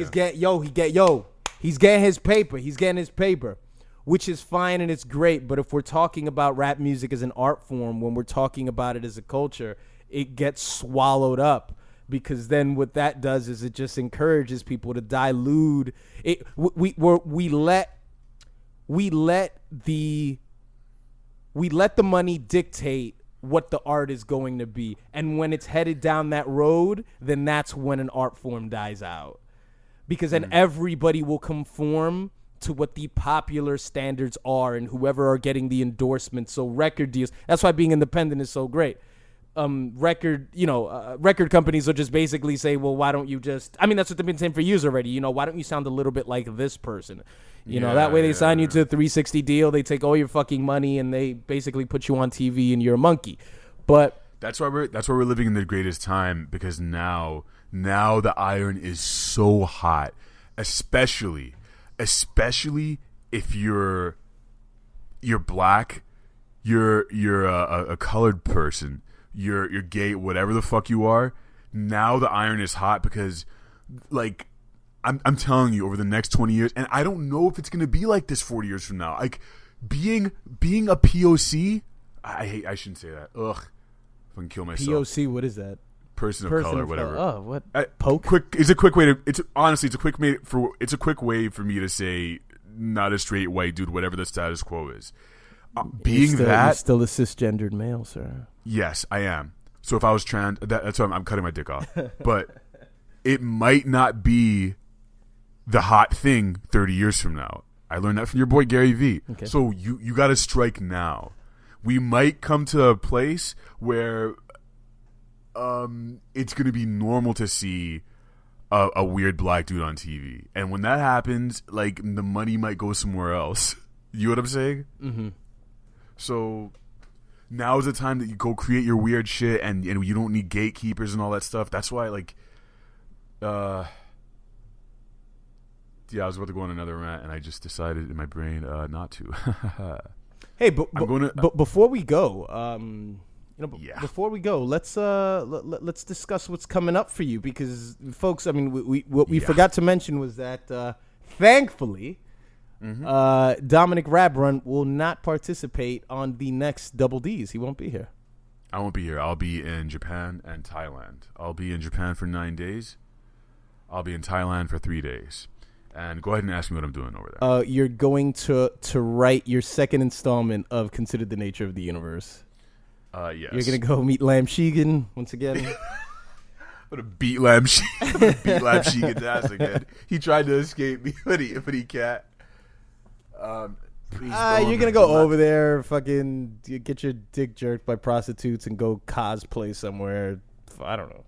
he's getting his paper, which is fine and it's great. But if we're talking about rap music as an art form, when we're talking about it as a culture, it gets swallowed up, because then what that does is it just encourages people to dilute it. We let the money dictate what the art is going to be, and when it's headed down that road, then that's when an art form dies out, because then everybody will conform to what the popular standards are, and whoever are getting the endorsements. So record deals, that's why being independent is so great. record companies will just basically say, well, why don't you just, I mean, that's what they've been saying for years already, you know, why don't you sound a little bit like this person? You know, that way they sign you to a 360 deal, they take all your fucking money, and they basically put you on TV and you're a monkey. But that's why we're living in the greatest time, because now the iron is so hot, especially if you're black, you're a colored person, you're gay, whatever the fuck you are. Now the iron is hot because, like, I'm telling you, over the next 20 years, and I don't know if it's gonna be like this 40 years from now. Like, being a POC, I shouldn't say that. Ugh, I can kill myself. POC, what is that? Person of color, whatever. Oh, what? Poke? It's a quick way to. It's a quick way for me to say, not a straight white dude, whatever the status quo is. You're still a cisgendered male, sir. Yes, I am. So if I was trans, that's why I'm cutting my dick off. But it might not be the hot thing 30 years from now. I learned that from your boy Gary Vee. Okay. So you got to strike now. We might come to a place where it's going to be normal to see a weird black dude on TV. And when that happens, like, the money might go somewhere else. You know what I'm saying? Mm-hmm. So now is the time that you go create your weird shit, and you don't need gatekeepers and all that stuff. That's why, like, yeah, I was about to go on another rant, and I just decided in my brain not to. Hey, but before we go, before we go, let's discuss what's coming up for you, because, folks, I mean, what we forgot to mention was that thankfully, Dominic Rabrun will not participate on the next Double D's. He won't be here. I won't be here. I'll be in Japan and Thailand. I'll be in Japan for 9 days. I'll be in Thailand for 3 days. And go ahead and ask me what I'm doing over there. You're going to write your second installment of Consider the Nature of the Universe. Yes. You're going to go meet Lam Sheegan once again. I'm going to beat Lam Sheegan's ass again. He tried to escape me, but he can't. You're going to go over there, fucking get your dick jerked by prostitutes and go cosplay somewhere. I don't know.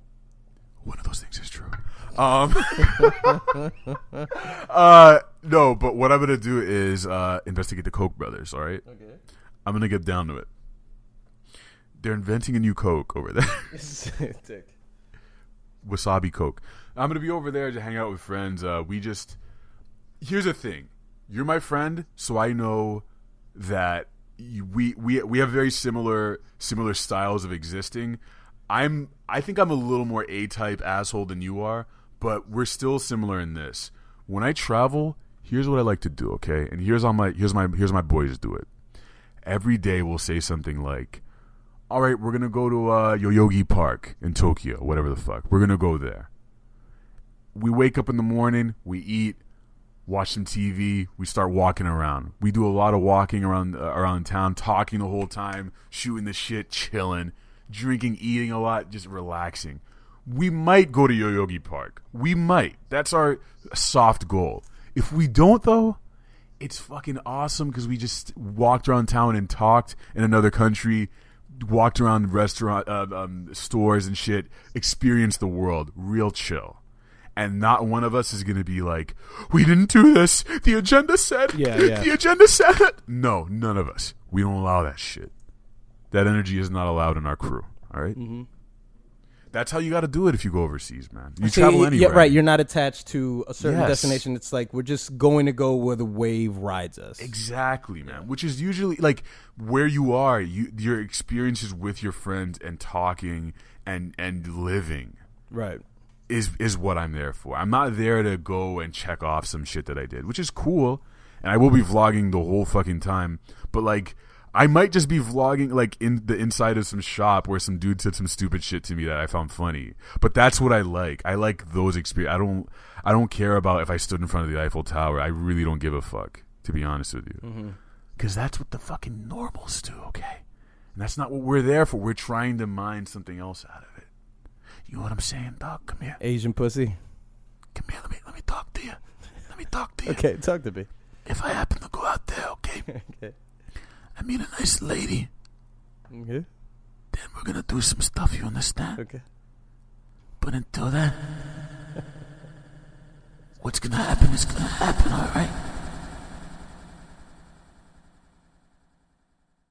One of those things is true. No, but what I'm gonna do is investigate the Koch brothers. All right. Okay. I'm gonna get down to it. They're inventing a new Coke over there. Wasabi Coke. I'm gonna be over there to hang out with friends. Here's the thing. You're my friend, so I know that we have very similar styles of existing. I think I'm a little more A-type asshole than you are, but we're still similar in this. When I travel, here's what I like to do, okay? And here's my boys do it. Every day we'll say something like, all right, we're going to go to Yoyogi Park in Tokyo, whatever the fuck. We're going to go there. We wake up in the morning, we eat, watch some TV, we start walking around. We do a lot of walking around town, talking the whole time, shooting the shit, chilling, drinking, eating a lot, just relaxing. We might go to Yoyogi Park. We might. That's our soft goal. If we don't, though, it's fucking awesome because we just walked around town and talked in another country, walked around restaurant stores and shit, experienced the world, real chill. And not one of us is going to be like, we didn't do this. The agenda said. Yeah. The agenda said it. No, none of us. We don't allow that shit. That energy is not allowed in our crew. All right? Mm-hmm. That's how you got to do it if you go overseas, man. You travel anywhere. Yeah, right. You're not attached to a certain destination. It's like we're just going to go where the wave rides us. Exactly, man. Which is usually like where you are. Your experiences with your friends and talking and living. Right. Is what I'm there for. I'm not there to go and check off some shit that I did, which is cool, and I will be vlogging the whole fucking time. But like, I might just be vlogging like in the inside of some shop where some dude said some stupid shit to me that I found funny. But that's what I like. I like those experiences. I don't care about if I stood in front of the Eiffel Tower. I really don't give a fuck, to be honest with you, because that's what the fucking normals do. Okay, and that's not what we're there for. We're trying to mine something else out of it. You know what I'm saying, dog? Come here. Asian pussy. Come here. Let me talk to you. Okay, talk to me. If I happen to go out there, okay? Okay. I meet a nice lady. Okay. Then we're gonna do some stuff, you understand? Okay. But until then, what's gonna happen is gonna happen, alright?